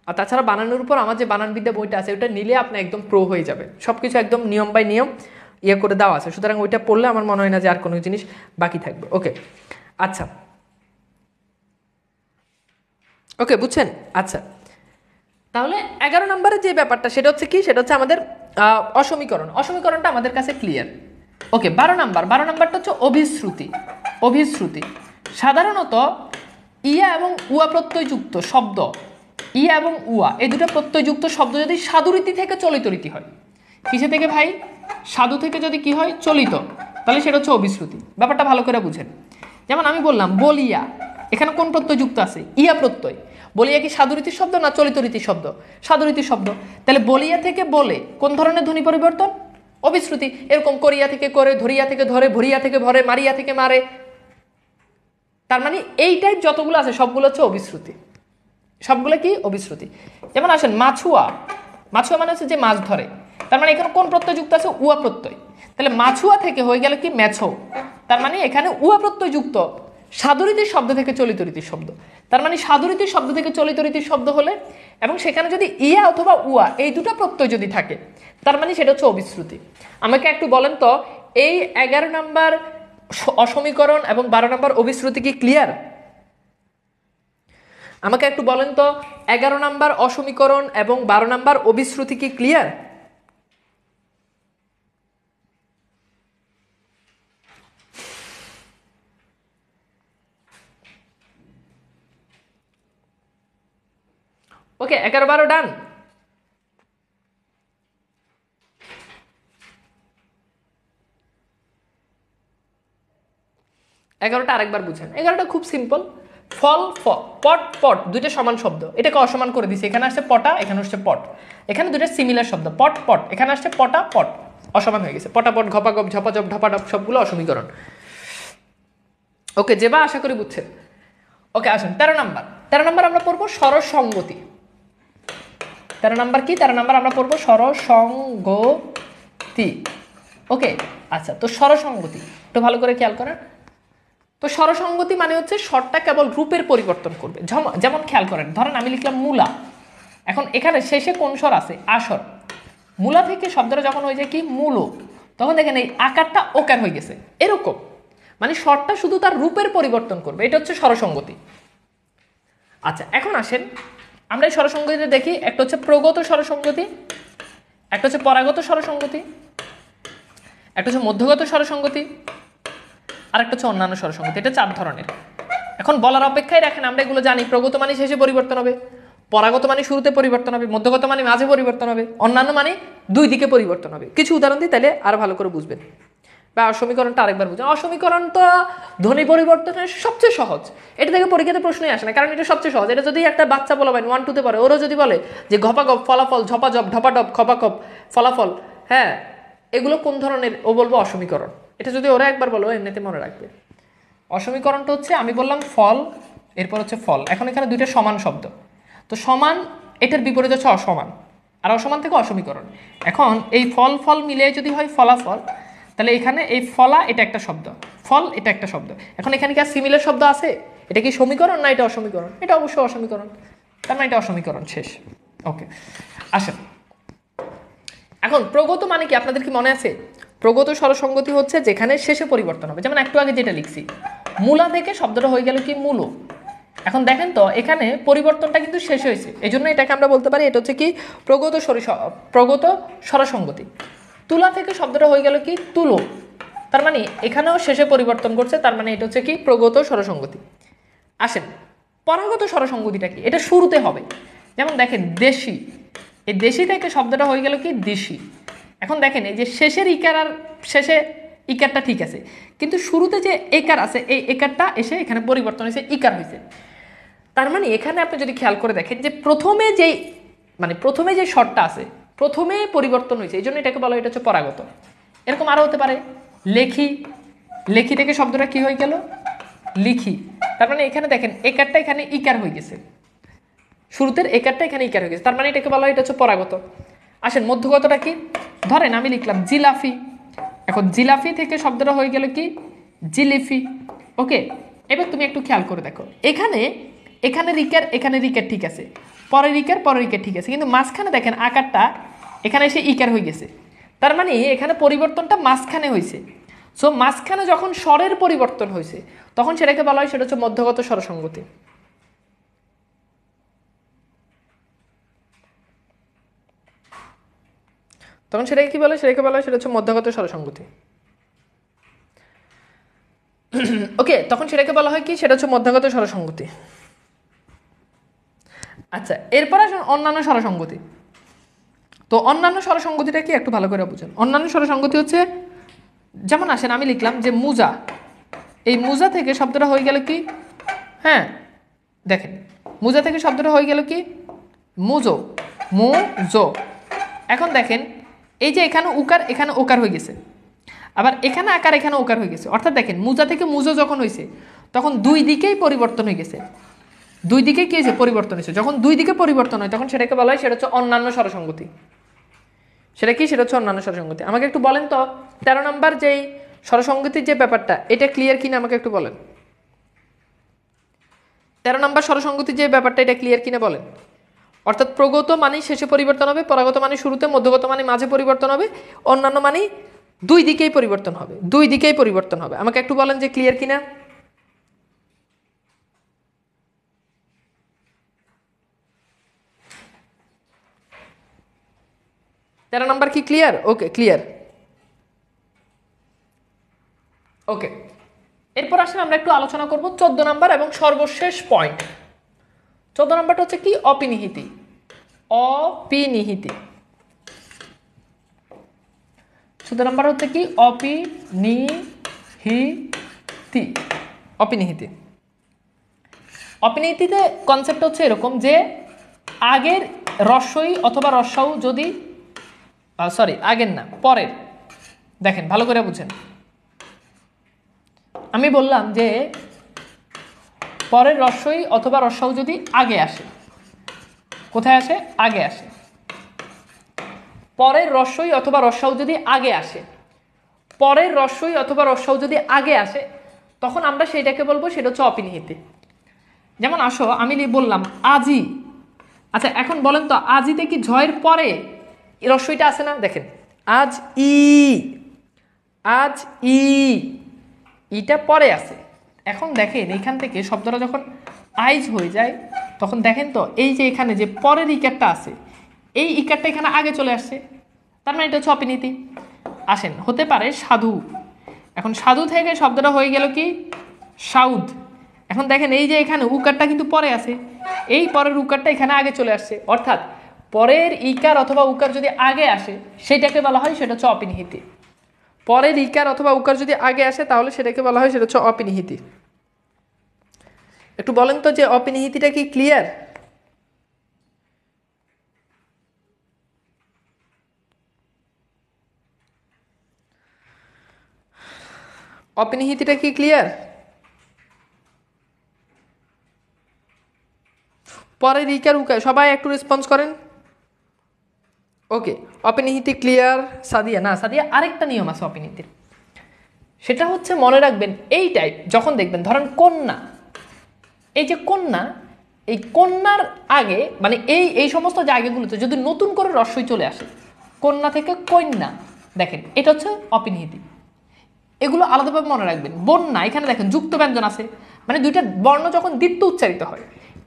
আর তাছাড়া বানানোর উপর আমার যে বানানবিদ্যা বইটা আছে ওটা নিলে আপনি একদম প্রো হয়ে যাবে, সব কিছু একদম নিয়ম বাই নিয়ম ইয়ে করে দেওয়া আছে, সুতরাং ওইটা পড়লে আমার মনে হয় না যে আর কোনো জিনিস বাকি থাকবে। ওকে, আচ্ছা, ওকে বুঝছেন? আচ্ছা, তাহলে 11 নম্বরের যে ব্যাপারটা সেটা হচ্ছে কি, সেটা হচ্ছে আমাদের অসমীকরণ। অসমীকরণটা আমাদের কাছে ক্লিয়ার। ওকে, 12 নাম্বারটা হচ্ছে অভিশ্রুতি। অভিশ্রুতি সাধারণত ইয়া এবং উয়া প্রত্যয়যুক্ত শব্দ, ইয়া এবং উয়া এই দুটো প্রত্যয়যুক্ত শব্দ যদি সাধুরীতি থেকে চলিত রীতি হয়, কিসে থেকে ভাই? সাধু থেকে যদি কি হয়? চলিত, তাহলে সেটা হচ্ছে অভিশ্রুতি। ব্যাপারটা ভালো করে বুঝেন। যেমন আমি বললাম বলিয়া, এখানে কোন প্রত্যয় যুক্ত আছে? ইয়া প্রত্যয়। বলিয়া কি সাধুরীতির শব্দ না চলিত রীতির শব্দ? সাধুরীতির শব্দ। তাহলে বলিয়া থেকে বলে কোন ধরনের ধ্বনি পরিবর্তন? অভিশ্রুতি। এরকম করিয়া থেকে করে, ধরিয়া থেকে ধরে, ভরিয়া থেকে ভরে, মারিয়া থেকে মারে, তার মানে এই টাইপ যতগুলো আছে সবগুলো হচ্ছে অভিশ্রুতি, সবগুলো কি? অভিশ্রুতি। যেমন আসেন মাছুয়া, মাছুয়া মানে হচ্ছে যে মাছ ধরে, তার মানে এখানে কোন প্রত্যয় যুক্ত আছে? উয়া প্রত্যয়। তাহলে মাছুয়া থেকে হয়ে গেল কি? মেছো, তার মানে এখানে উয়া প্রত্যয় যুক্ত সাধুরীতির শব্দ থেকে চলিত রীতির শব্দ, তার মানে সাধুরীতির শব্দ থেকে চলিত রীতির শব্দ হলে এবং সেখানে যদি ইয়া অথবা উয়া এই দুটো প্রত্যয় যদি থাকে তার মানে সেটা হচ্ছে অভিশ্রুতি। আমাকে একটু বলেন তো, এই 11 নম্বর অসমীকরণ এবং 12 নম্বর অভিশ্রুতি কি ক্লিয়ার? আমাকে একটু বলেন তো, 11 নম্বর অসমীকরণ এবং 12 নম্বর অভিশ্রুতি কি ক্লিয়ার? ওকে, 11-12 ডান। এগারোটা আরেকবার বুঝেন। 11টা খুব সিম্পল। ফল পট পট দুইটা সমান শব্দ, এটাকে অসমান করে দিছি, এখানে আসছে পটা, এখানে আসছে পট, এখানে দুইটা সিমিলার শব্দ পট পট, এখানে আসছে পটা পট, অসমান হয়ে গেছে। পটাপট, ঘপাগপ, ঝপাঝপ, ঢপাঢপ সবগুলো অসমীকরণ। ওকে, যেবা আশা করি বুঝছেন। ওকে আসুন 13 নাম্বার আমরা পড়বো স্বরসঙ্গতি। 13 নাম্বার কি? 13 নাম্বার আমরা পড়বো স্বরসঙ্গতি। ওকে আচ্ছা, তো স্বরসঙ্গতি একটু ভালো করে খেয়াল করেন তো। স্বরসঙ্গতি মানে হচ্ছে স্বরটা কেবল রূপের পরিবর্তন করবে। যেমন খেয়াল করেন, ধরেন আমি লিখলাম মূলা, এখন এখানে শেষে কোন স্বর আছে? আসর। মূলা থেকে শব্দটা যখন হয়ে যায় কি? মূলো, তখন দেখেন এই আকারটা ওকার হয়ে গেছে, এরকম মানে স্বরটা শুধু তার রূপের পরিবর্তন করবে, এটা হচ্ছে স্বরসঙ্গতি। আচ্ছা এখন আসেন আমরা এই স্বরসঙ্গতিতে দেখি, একটা হচ্ছে প্রগত স্বরসঙ্গতি, একটা হচ্ছে পরাগত স্বরসঙ্গতি, একটা হচ্ছে মধ্যগত স্বরসঙ্গতি, আর একটা হচ্ছে অন্যান্য স্বরসঙ্গতি। এটা 4 ধরনের। এখন বলার অপেক্ষায় রাখেন, আমরা এগুলো জানি। প্রগত মানে শেষে পরিবর্তন হবে, পরাগত মানে শুরুতে পরিবর্তন হবে, মধ্যগত মানে মাঝে পরিবর্তন হবে, অন্যান্য মানে দুই দিকে পরিবর্তন হবে। কিছু উদাহরণ দিই তাহলে আরো ভালো করে বুঝবেন, বা অসমীকরণটা আরেকবার বুঝবেন। অসমীকরণ তো ধ্বনি পরিবর্তনের সবচেয়ে সহজ, এটা থেকে পরীক্ষাতে প্রশ্নই আসে না, কারণ এটা সবচেয়ে সহজ। এটা যদি একটা বাচ্চা বলা হয় 1-2 তে পারে, ওরা যদি বলে যে ঘপাগপ, ফলাফল, ঝপাঝপ, ঢপাঢপ, খপাকপ, ফলাফল, হ্যাঁ এগুলো কোন ধরনের? ও বলবো অসমীকরণ। এটা যদি ওরা একবার বলো এমনিতে মনে রাখবে। অসমীকরণটা হচ্ছে আমি বললাম ফল, এরপর হচ্ছে ফল। এখন এখানে দুইটা সমান শব্দ, তো সমান এটার বিপরীত হচ্ছে অসমান। আর অসমান থেকে অসমীকরণ। এখন এই ফল ফল মিলে যদি হয় ফলাফল, তাহলে এখানে এই ফলা এটা একটা শব্দ, ফল এটা একটা শব্দ। এখন এখানে কি আর সিমিলার শব্দ আছে? এটা কি সমীকরণ না এটা অসমীকরণ? এটা অবশ্যই অসমীকরণ, তার মানে এটা অসমীকরণ, শেষ। ওকে, আসেন এখন প্রগত মানে কি আপনাদের কি মনে আছে? প্রগত স্বরসঙ্গতি হচ্ছে যেখানে শেষে পরিবর্তন হবে। যেমন একটু আগে যেটা লিখছি, মূলা থেকে শব্দটা হয়ে গেল কি মূলো। এখন দেখেন তো এখানে পরিবর্তনটা কিন্তু শেষ হয়েছে, এই জন্য এটাকে আমরা বলতে পারি এটা হচ্ছে কি প্রগত স্বরসঙ্গতি। তুলা থেকে শব্দটা হয়ে গেল কি তুলো, তার মানে এখানেও শেষে পরিবর্তন করছে, তার মানে এটা হচ্ছে কি প্রগত স্বরসঙ্গতি। আসেন পরাগত স্বরসঙ্গতিটা কি? এটা শুরুতে হবে। যেমন দেখেন দেশি, এই দেশি থেকে শব্দটা হয়ে গেল কি দেশি। এখন দেখেন এই যে শেষের ইকার আর শেষে ইকারটা ঠিক আছে, কিন্তু শুরুতে যে একার আছে এই একারটা এসে এখানে পরিবর্তন হয়েছে, ইকার হয়েছে। তার মানে এখানে আপনি যদি খেয়াল করে দেখেন যে প্রথমে যে শর্টটা আছে প্রথমে পরিবর্তন হয়েছে, এই জন্য এটাকে বলা হয় এটা হচ্ছে পরাগত। এরকম আরও হতে পারে লেখি, লেখি থেকে শব্দটা কি হয়ে গেল লিখি, তার মানে এখানে দেখেন একারটা এখানে ইকার হয়ে গেছে, শুরুতের একারটা এখানে ইকার হয়ে গেছে, তার মানে এটাকে বলা হয় এটা হচ্ছে পরাগত। আসেন মধ্যগতটা কি? ধরেন আমি লিখলাম জিলাফি, এখন জিলাফি থেকে শব্দটা হয়ে গেল কি জিলিফি। ওকে, এবার তুমি একটু খেয়াল করে দেখো এখানে এখানে রিকার ঠিক আছে, পরের রিকার ঠিক আছে, কিন্তু মাঝখানে দেখেন আকারটা এখানে এসে ইকার হয়ে গেছে, তার মানে এখানে পরিবর্তনটা মাঝখানে হয়েছে। সো মাঝখানে যখন স্বরের পরিবর্তন হয়েছে তখন সেটাকে বলা হয় সেটা হচ্ছে মধ্যগত স্বরসঙ্গতি। তখন সেটাকে কি বলে? সেটাকে বলা হয় সেটা হচ্ছে মধ্যগত স্বরসঙ্গতি। ওকে, তখন সেটাকে বলা হয় কি? সেটা হচ্ছে মধ্যগত স্বরসঙ্গতি। আচ্ছা, এরপর আসুন অন্যান্য স্বরসঙ্গতি। তো অন্যান্য স্বরসঙ্গতিটা কি একটু ভালো করে বুঝুন। অন্যান্য স্বরসঙ্গতি হচ্ছে যেমন আসেন আমি লিখলাম যে মুজা, এই মুজা থেকে শব্দটা হয়ে গেল কি, হ্যাঁ দেখেন মুজা থেকে শব্দটা হয়ে গেল কি মুজো, মুজো। এখন দেখেন এই যে এখানে উকার এখানে ওকার হয়ে গেছে, আবার এখানে আকার এখানে ওকার হয়ে গেছে, অর্থাৎ দেখেন মুজা থেকে মুজো যখন হয়েছে তখন দুই দিকেই পরিবর্তন হয়ে গেছে, দুই দিকে কি হয়েছে পরিবর্তন হয়েছে। যখন দুই দিকে পরিবর্তন হয় তখন সেটাকে বলা হয় সেটা হচ্ছে অন্যান্য স্বরসঙ্গতি। সেটা কি? সেটা হচ্ছে অন্যান্য স্বরসঙ্গতি। আমাকে একটু বলেন তো 13 নম্বর যেই স্বরসঙ্গতির যে ব্যাপারটা এটা ক্লিয়ার কিনা আমাকে একটু বলেন। 13 নম্বর স্বরসঙ্গতির যে ব্যাপারটা এটা ক্লিয়ার কিনা বলেন। অর্থাৎ প্রগত মানে শেষে পরিবর্তন হবে, পরাগত মানে শুরুতে, মধ্যগত মানে মাঝে পরিবর্তন হবে, অন্যান্য মানে দুই দিকেই পরিবর্তন হবে, দুই দিকেই পরিবর্তন হবে। আমাকে একটু বলেন যে ক্লিয়ার কিনা। 13 নম্বর কি ক্লিয়ার? ওকে, ক্লিয়ার। ওকে, এরপর আসলে আমরা একটু আলোচনা করব 14 নম্বর এবং সর্বশেষ পয়েন্ট। 14 নম্বরটা হচ্ছে কি অপিনিহিতি। অপিনিহিতি 14 নম্বর হচ্ছে কি অপিনিহিতি। অপিনিহিতি অপিনিহিতিতে কনসেপ্ট হচ্ছে এরকম যে আগের রস্বই অথবা রস্বাউ যদি আগের না পরের, দেখেন ভালো করে বুঝেন, আমি বললাম যে পরের রস্বই অথবা রস্বাউ যদি আগে আসে, কোথায় আসে? আগে আসে। পরের রস্বই অথবা রস্বাউ যদি আগে আসে, পরের রস্বই অথবা রস্বাউ যদি আগে আসে তখন আমরা সেইটাকে বলবো সেটা হচ্ছে অপিনিহিতি। যেমন আসো আমি বললাম আজি, আচ্ছা এখন বলেন তো আজিতে কি ঝয়ের পরে রস্বইটা আছে না? দেখেন আজ ই, ইটা পরে আছে। এখন দেখেন এখান থেকে শব্দটা যখন আইজ হয়ে যায় তখন দেখেন তো এই যে এখানে যে পরের ইকারটা আছে এই ইকারটা এখানে আগে চলে আসছে, তার মানে এটা হচ্ছে অপিনীতি। আসেন হতে পারে সাধু, এখন সাধু থেকে শব্দটা হয়ে গেল কি সাউদ। এখন দেখেন এই যে এখানে উকারটা কিন্তু পরে আছে, এই পরের উকারটা এখানে আগে চলে আসছে, অর্থাৎ পরের ইকার অথবা উকার যদি আগে আসে সেটাকে বলা হয় সেটা হচ্ছে অপিনিহিতি। পরের ইকার অথবা উকার যদি আগে আসে তাহলে সেটাকে বলা হয় সেটা হচ্ছে অপিনিহিতি। একটু বলেন তো যে অপিনিহিতিটা কি ক্লিয়ার? অপিনিহিতিটা কি ক্লিয়ার? পরের ইকার উকার সবাই একটু রেসপন্স করেন। ওকে, অপিনিহিতি ক্লিয়ার সাদিয়া? না সাদিয়া, আরেকটা নিয়ম আছে অপিনিহিতির, সেটা হচ্ছে মনে রাখবেন এই টাইপ যখন দেখবেন, ধরেন কন্যা, এই যে কন্যা, এই কন্যার আগে মানে এই সমস্ত জায়গাগুলোতে যদি নতুন করে রস্বই চলে আসে, কন্যা থেকে কন্যা, দেখেন এটা হচ্ছে অপিনিহিতি। এগুলো আলাদাভাবে মনে রাখবেন। বন্যা, এখানে দেখেন যুক্ত ব্যঞ্জন আছে, মানে দুইটা বর্ণ যখন দ্বিত্ব উচ্চারিত হয়,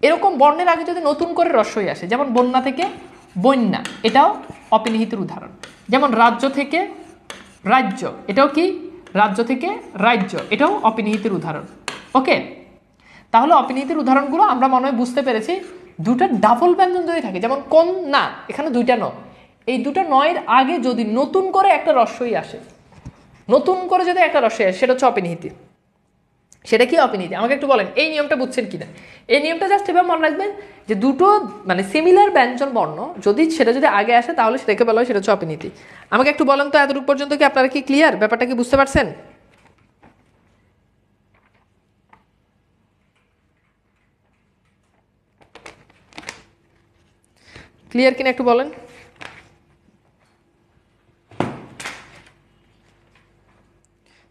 এরকম বর্ণের আগে যদি নতুন করে রস্বই আসে, যেমন বন্যা থেকে বন্যা, এটাও অপিনিহিতির উদাহরণ। যেমন রাজ্য থেকে রাজ্য, এটাও কি রাজ্য থেকে রাজ্য, এটাও অপিনিহিতির উদাহরণ। ওকে, তাহলে অপিনিহিতির উদাহরণগুলো আমরা মনে হয় বুঝতে পেরেছি। দুটা ডাবল ব্যঞ্জন যদি থাকে, যেমন কন্যা, এখানে দুইটা ন, এই দুটা নয়ের আগে যদি নতুন করে একটা রস্বই আসে, নতুন করে যদি একটা রস্বই আসে, সেটা হচ্ছে অপিনিহিতি। সেটা কি অপিনিহিতি? আমাকে একটু বলেন এই নিয়মটা বুঝছেন কিনা। এই নিয়মটা জাস্ট এভাবে মনে রাখবেন যে দুটো মানে সিমিলার ব্যঞ্জন বর্ণ সেটা যদি আগে আসে, তাহলে সেটাকে বলা হয় সেটা হচ্ছে অপিনিহিতি। আমাকে একটু বলেন তো এতটুকু পর্যন্ত কি আপনারা কি ক্লিয়ার? ব্যাপারটা কি বুঝতে পারছেন? ক্লিয়ার কিনা একটু বলেন।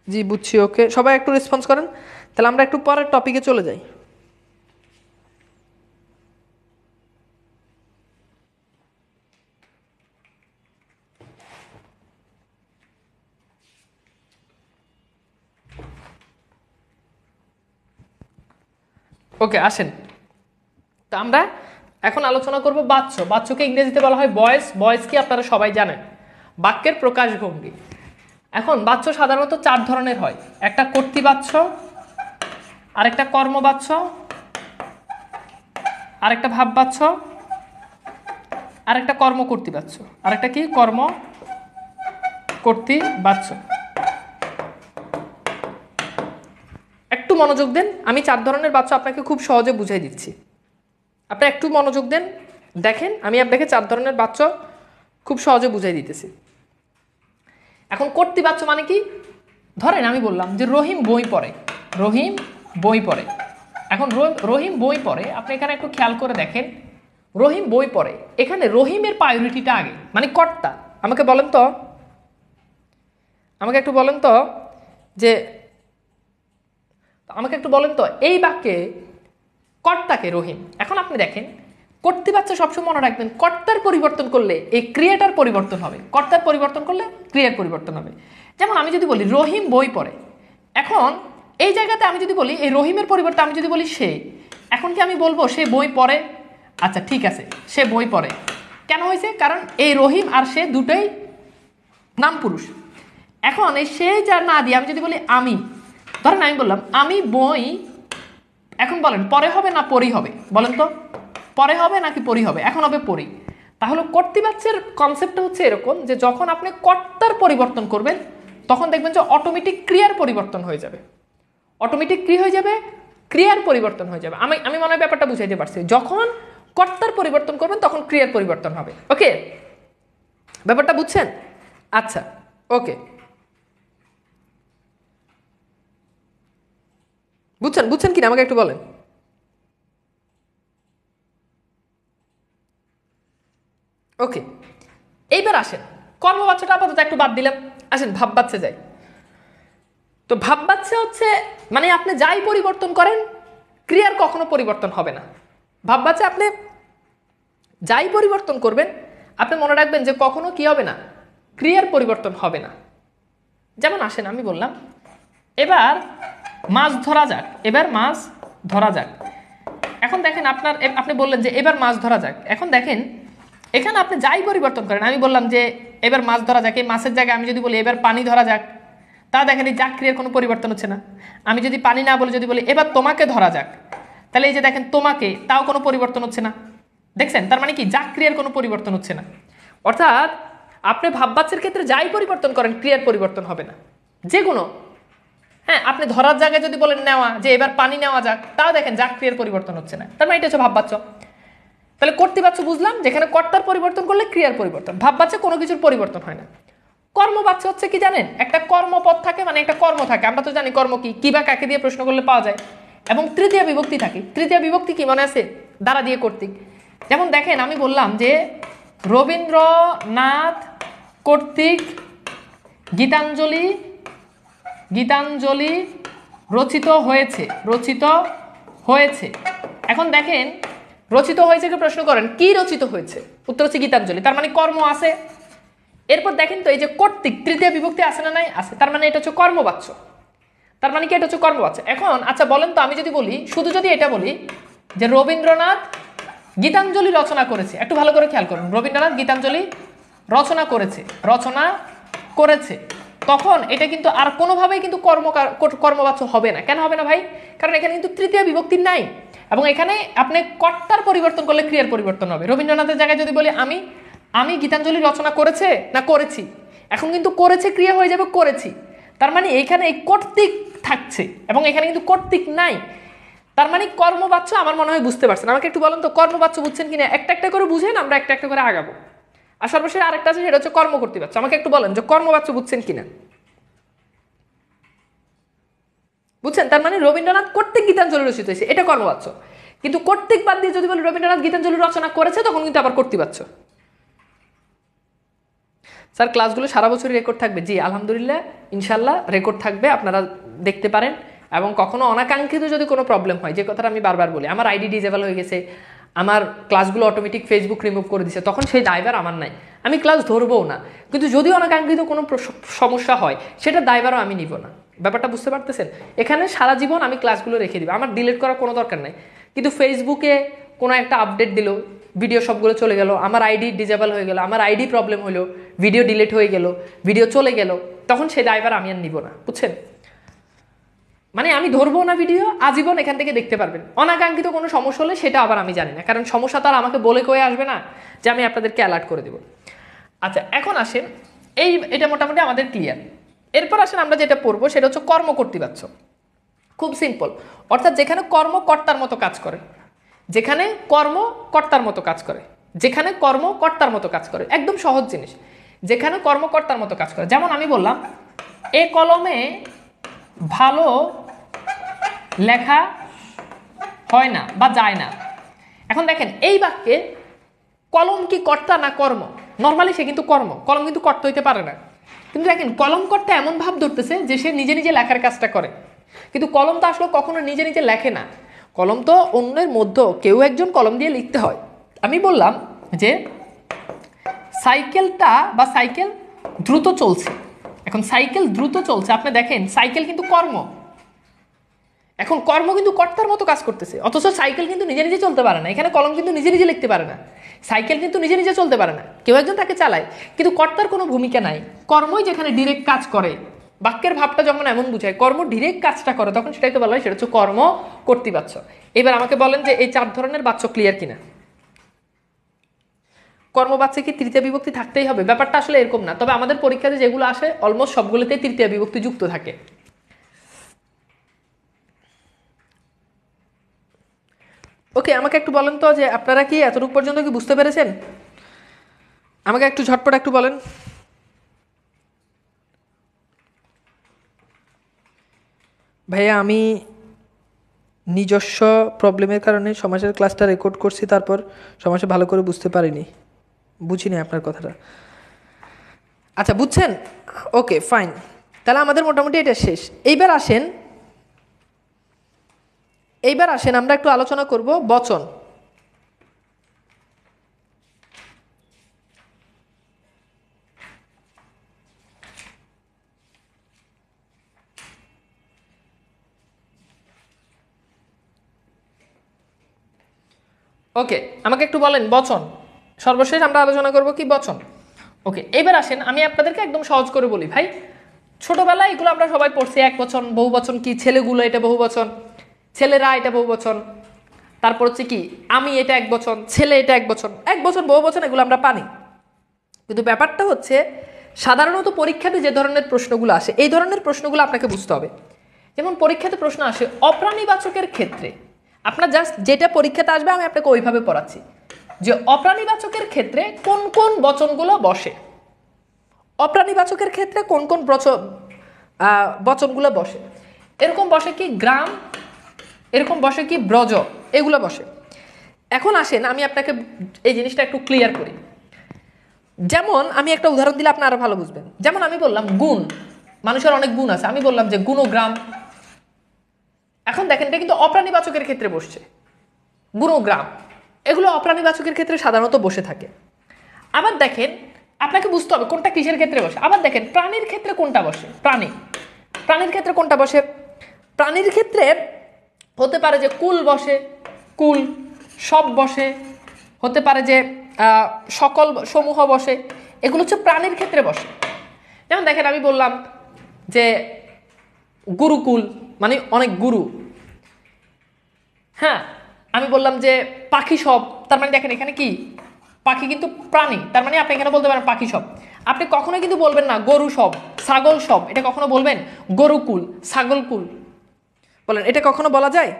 জি বুঝছি, ওকে, সবাই একটু রেসপন্স করেন। তাহলে আমরা একটু পরের টপিকে চলে যাই। ওকে আসেন, তো আমরা এখন আলোচনা করব বাচ্য। বাচ্চকে ইংরেজিতে বলা হয় বয়েস। বয়েস কি আপনারা সবাই জানেন, বাক্যের প্রকাশভঙ্গি। এখন বাচ্য সাধারণত 4 ধরনের হয়, একটা কর্তৃবাচ্য, আরেকটা কর্মবাচ্য, আরেকটা ভাববাচ্য, আরেকটা কর্মকর্তৃবাচ্য, আরেকটা কি কর্তৃবাচ্য। একটু মনোযোগ দেন, আমি 4 ধরনের বাচ্য আপনাকে খুব সহজে বুঝাই দিচ্ছি। আপনি একটু মনোযোগ দেন, দেখেন আমি আপনাকে 4 ধরনের বাচ্য খুব সহজে বুঝাই দিতেছি। এখন কর্তৃবাচ্য মানে কি? ধরেন আমি বললাম যে রহিম বই পড়ে, রহিম বই পড়ে। এখন রহিম বই পড়ে, আপনি এখানে একটু খেয়াল করে দেখেন, রহিম বই পড়ে, এখানে রহিমের প্রায়োরিটিটা আগে, মানে কর্তা। আমাকে একটু বলেন তো যে এই বাক্যে কর্তাকে রহিম। এখন আপনি দেখেন কর্তৃবাচ্য সবসময় মনে রাখবেন, কর্তার পরিবর্তন করলে এই ক্রিয়াটার পরিবর্তন হবে, কর্তার পরিবর্তন করলে ক্রিয়ার পরিবর্তন হবে। যেমন আমি যদি বলি রহিম বই পড়ে, এখন এই জায়গাতে আমি যদি বলি এই রহিমের পরিবর্তে আমি যদি বলি সে, এখন কি আমি বলবো সে বই পড়ে? আচ্ছা ঠিক আছে, সে বই পড়ে। কেন হয়েছে? কারণ এই রহিম আর সে দুটোই নাম পুরুষ। এখন এই সে যা না দিয়ে আমি যদি বলি আমি, ধরেন আমি বললাম আমি বই, এখন বলেন পরে হবে না পরি হবে? বলেন তো, পরে হবে নাকি পরি হবে? এখন হবে পরি। তাহলে কর্তৃবাচ্যের কনসেপ্টটা হচ্ছে এরকম যে যখন আপনি কর্তার পরিবর্তন করবেন, তখন দেখবেন যে অটোমেটিক ক্রিয়ার পরিবর্তন হয়ে যাবে। অটোমেটিক কি হয়ে যাবে? ক্রিয়ার পরিবর্তন হয়ে যাবে। আমি মনে হয় ব্যাপারটা বুঝাইতে পারছি। যখন কর্তার পরিবর্তন করবেন তখন ক্রিয়ার পরিবর্তন হবে। ওকে, ব্যাপারটা বুঝছেন? আচ্ছা ওকে, বুঝছেন কিনা আমাকে একটু বলেন। ওকে, এইবার আসেন কর্মবাচ্যটা আপাতত একটু বাদ দিলাম, আসেন ভাববাচ্যে যাই। তো ভাববাচ্য হচ্ছে মানে আপনি যাই পরিবর্তন করেন ক্রিয়ার কখনো পরিবর্তন হবে না। ভাববাচ্যে আপনি যাই পরিবর্তন করবেন আপনি মনে রাখবেন যে কখনো কি হবে না, ক্রিয়ার পরিবর্তন হবে না। যেমন আসেন আমি বললাম এবার মাছ ধরা যাক, এবার মাছ ধরা যাক। এখন দেখেন আপনি বললেন যে এবার মাছ ধরা যাক। এখন দেখেন এখানে আপনি যাই পরিবর্তন করেন, আমি বললাম যে এবার মাছ ধরা যাক, এই মাছের জায়গায় আমি যদি বলি এবার পানি ধরা যাক, তা দেখেন এই যাক ক্রিয়ার কোনো পরিবর্তন হচ্ছে না। আমি যদি পানি না বলে যদি বলি এবার তোমাকে ধরা যাক, তাহলে এই যে দেখেন তোমাকে, তাও কোনো পরিবর্তন হচ্ছে না। দেখছেন, তার মানে কি যাক ক্রিয়ার কোনো পরিবর্তন হচ্ছে না। অর্থাৎ আপনি ভাববাচ্যের ক্ষেত্রে যাই পরিবর্তন করেন ক্রিয়ার পরিবর্তন হবে না, যে কোনো। হ্যাঁ, আপনি ধরার জায়গায় যদি বলেন নেওয়া, যে এবার পানি নেওয়া যাক, তাও দেখেন যাক ক্রিয়ার পরিবর্তন হচ্ছে না। তার মানে এটা হচ্ছে ভাববাচ্য। তাহলে কর্তৃবাচ্য বুঝলাম, যেখানে কর্তার পরিবর্তন করলে ক্রিয়ার পরিবর্তন। ভাববাচ্যে কোনো কিছুর পরিবর্তন হয় না। কর্মবাচ্য হচ্ছে কি জানেন, একটা কর্মপদ থাকে, মানে একটা কর্ম থাকে। আমরা তো জানি কর্ম কি বা কাকে দিয়ে প্রশ্ন করলে পাওয়া যায়, এবং তৃতীয় বিভক্তি থাকে। তৃতীয় বিভক্তি কি মনে আছে? দ্বারা দিয়ে কর্তৃক। যেমন দেখেন আমি বললাম যে রবীন্দ্রনাথ কর্তৃক গীতাঞ্জলি রচিত হয়েছে। এখন দেখেন রচিত হয়েছে কি প্রশ্ন করেন, কি রচিত হয়েছে? উত্তর হচ্ছে গীতাঞ্জলি, তার মানে কর্ম আছে। এরপর দেখেন তো এই যে কর্তৃক তৃতীয় বিভক্তি আছে না নাই? আছে, তার মানে এটা হচ্ছে কর্মবাচ্য। তার মানে কি এটা হচ্ছে কর্মবাচ্য। এখন আচ্ছা বলেন তো, আমি যদি বলি, শুধু যদি এটা বলি যে রবীন্দ্রনাথ গীতাঞ্জলি রচনা করেছে, একটু ভালো করে খেয়াল করুন, রবীন্দ্রনাথ গীতাঞ্জলি রচনা করেছে, তখন এটা কিন্তু আর কোনোভাবেই কিন্তু কর্মবাচ্য হবে না। কেন হবে না ভাই? কারণ এখানে কিন্তু তৃতীয় বিভক্তি নাই, এবং এখানে আপনি কর্তার পরিবর্তন করলে ক্রিয়ার পরিবর্তন হবে। রবীন্দ্রনাথের জায়গায় যদি বলি আমি গীতাঞ্জলি রচনা করেছি, এখন কিন্তু করেছে ক্রিয়া হয়ে যাবে করেছি। তার মানে এখানে এই কর্তৃক থাকছে, এবং এখানে কিন্তু কর্তৃক নাই। তার মানে কর্মবাচ্য আমার মনে হয় বুঝতে পারছেন। আমাকে একটু বলেন তো কর্মবাচ্য বুঝছেন কিনা, একটা একটা করে বুঝেন, আমরা একটা একটা করে আগাবো। আর সর্বশেষ আরেকটা আছে, সেটা হচ্ছে কর্মকর্তৃবাচ্য। আমাকে একটু বলেন যে কর্মবাচ্য বুঝছেন কিনা, বুঝছেন? তার মানে রবীন্দ্রনাথ কর্তৃক গীতাঞ্জলি রচিত হয়েছে, এটা কর্মবাচ্য। কিন্তু কর্তৃক বাদ দিয়ে যদি বলি রবীন্দ্রনাথ গীতাঞ্জলি রচনা করেছে, তখন কিন্তু আবার কর্তৃবাচ্য। স্যার ক্লাসগুলো সারা বছরই রেকর্ড থাকবে? জি আলহামদুলিল্লাহ, ইনশাল্লাহ রেকর্ড থাকবে, আপনারা দেখতে পারেন। এবং কখনো অনাকাঙ্ক্ষিত যদি কোনো প্রবলেম হয়, যে কথাটা আমি বারবার বলি, আমার আইডি ডিজেবল হয়ে গেছে, আমার ক্লাসগুলো অটোমেটিক ফেসবুক রিমুভ করে দিচ্ছে, তখন সেই দায়ভার আমার নাই, আমি ক্লাস ধরবও না। কিন্তু যদি অনাকাঙ্ক্ষিত কোনো সমস্যা হয়, সেটা দায়ভারও আমি নিব না। ব্যাপারটা বুঝতে পারতেছেন? এখানে সারা জীবন আমি ক্লাসগুলো রেখে দিব, আমার ডিলিট করার কোনো দরকার নাই। কিন্তু ফেসবুকে কোনো একটা আপডেট দিল, ভিডিও সবগুলো চলে গেল, আমার আইডি ডিজেবল হয়ে গেল, আমার আইডি প্রবলেম হলো, ভিডিও ডিলিট হয়ে গেল, ভিডিও চলে গেল, তখন সেই দায়ভার আমি আর নিব না, বুঝছেন? মানে আমি ধরবো না ভিডিও, আজীবন এখান থেকে দেখতে পারবেন। অনাকাঙ্ক্ষিত কোনো সমস্যা হলে সেটা আবার আমি জানি না, কারণ সমস্যা তো আর আমাকে বলে কয়ে আসবে না যে আমি আপনাদেরকে অ্যালার্ট করে দেব। আচ্ছা এখন আসেন, এটা মোটামুটি আমাদের ক্লিয়ার। এরপর আসেন আমরা যেটা পড়বো সেটা হচ্ছে কর্মকর্তৃবাচ্য। খুব সিম্পল, অর্থাৎ যেখানে কর্ম কর্তার মতো কাজ করে, একদম সহজ জিনিস, যেখানে কর্ম কর্তার মতো কাজ করে। যেমন আমি বললাম এ কলমে ভালো লেখা হয় না বা যায় না। এখন দেখেন এই বাক্যে কলম কি কর্তা না কর্ম? নর্মালি সে কিন্তু কলম কিন্তু কর্তা হইতে পারে না। কিন্তু দেখেন কলম কর্তা এমন ভাব ধরতেছে যে সে নিজে নিজে লেখার কাজটা করে, কিন্তু কলম তো আসলে কখনো নিজে নিজে লেখে না। কলম তো অন্যের মধ্যে কেউ একজন কলম দিয়ে লিখতে হয়। আমি বললাম যে সাইকেল দ্রুত চলছে। এখন সাইকেল দ্রুত চলছে, আপনি দেখেন সাইকেল কিন্তু কর্ম, এখন কর্ম কিন্তু কর্তার মতো কাজ করতেছে, অথচ সাইকেল কিন্তু নিজে নিজে চলতে পারে না। এখানে কলম কিন্তু নিজে নিজে লিখতে পারে না, সাইকেল কিন্তু নিজে নিজে চলতে পারে না, কেউ একজন তাকে চালায়, কিন্তু কর্তার কোনো ভূমিকা নাই। কর্মই যেখানে ডিরেক্ট কাজ করে, বাক্যের ভাবটা যখন এমন বুঝায় কর্ম ডিরেক্ট কাজটা করে, তখন সেটাকে বলা হয় সেটা হচ্ছে কর্ম কর্তৃবাচ্য। এবার আমাকে বলেন যে এই 4 ধরনের বাচ্য ক্লিয়ার কিনা? কর্মবাচ্যে কি তৃতীয় বিভক্তি থাকতেই হবে? ব্যাপারটা আসলে এরকম না, তবে আমাদের পরীক্ষাতে যেগুলো আসে অলমোস্ট সবগুলোতেই তৃতীয় বিভক্তি যুক্ত থাকে। ওকে, আমাকে একটু বলেন তো যে আপনারা কি এতটুকু পর্যন্ত কি বুঝতে পেরেছেন? আমাকে একটু ঝটপট একটু বলেন। ভাইয়া আমি নিজস্ব প্রবলেমের কারণে সমাজের ক্লাসটা রেকর্ড করছি, তারপর সমাজে ভালো করে বুঝতে পারিনি, বুঝিনি আপনার কথাটা। আচ্ছা বুঝছেন? ওকে ফাইন, তাহলে আমাদের মোটামুটি এটা শেষ। এইবার আসেন আমরা একটু আলোচনা করব বচন। ওকে, আমাকে একটু বলেন বচন। সর্বশেষ আমরা আলোচনা করব কি বচন। ওকে, এবার আসেন আমি আপনাদেরকে একদম সহজ করে বলি ভাই, ছোটবেলায় এগুলো আমরা সবাই পড়ছি, এক বচন বহু বচন কি, ছেলেগুলো এটা বহু বচন, ছেলেরা এটা বহু বচন, তারপর হচ্ছে কি আমি এটা এক বচন, ছেলে এটা এক বচন বহু বচন, এগুলো আমরা পানি। কিন্তু ব্যাপারটা হচ্ছে সাধারণত পরীক্ষাতে যে ধরনের প্রশ্নগুলো আসে, এই ধরনের প্রশ্নগুলো আপনাকে বুঝতে হবে। যেমন পরীক্ষাতে প্রশ্ন আসে অপ্রাণীবাচকের ক্ষেত্রে, আপনার জাস্ট যেটা পরীক্ষাতে আসবে আমি আপনাকে ওইভাবে পড়াচ্ছি যে অপ্রাণীবাচকের ক্ষেত্রে কোন কোন বচনগুলো বসে, অপ্রাণীবাচকের ক্ষেত্রে কোন কোন বচনগুলো বসে। এরকম বসে কি গ্রাম, এরকম বসে কি ব্রজ, এগুলো বসে। এখন আসেন আমি আপনাকে এই জিনিসটা একটু ক্লিয়ার করি। যেমন আমি একটা উদাহরণ দিলে আপনি আরো ভালো বুঝবেন। যেমন আমি বললাম গুণ, মানুষের অনেক গুণ আছে, আমি বললাম যে গুণগ্রাম। এখন দেখেন এটা কিন্তু অপ্রাণীবাচকের ক্ষেত্রে বসছে, গুণগ্রাম এগুলো অপ্রাণীবাচকের ক্ষেত্রে সাধারণত বসে থাকে। আবার দেখেন আপনাকে বুঝতে হবে কোনটা কিসের ক্ষেত্রে বসে। আবার দেখেন প্রাণীর ক্ষেত্রে কোনটা বসে, প্রাণীর ক্ষেত্রে কোনটা বসে, প্রাণীর ক্ষেত্রে হতে পারে যে কুল বসে, কুল, সব বসে, হতে পারে যে সকল সমূহ বসে, এগুলো হচ্ছে প্রাণীর ক্ষেত্রে বসে। যেমন দেখেন আমি বললাম যে গুরুকুল মানে অনেক গুরু, হ্যাঁ আমি বললাম যে পাখি সব, তার মানে দেখেন এখানে কি পাখি কিন্তু প্রাণী, তার মানে আপনি এখানে বলতে পারেন পাখি সব। আপনি কখনো কিন্তু বলবেন না গরু সব, ছাগল সব, এটা কখনো বলবেন গরুকুল, ছাগলকুল বলেন, এটা কখনো বলা যায়?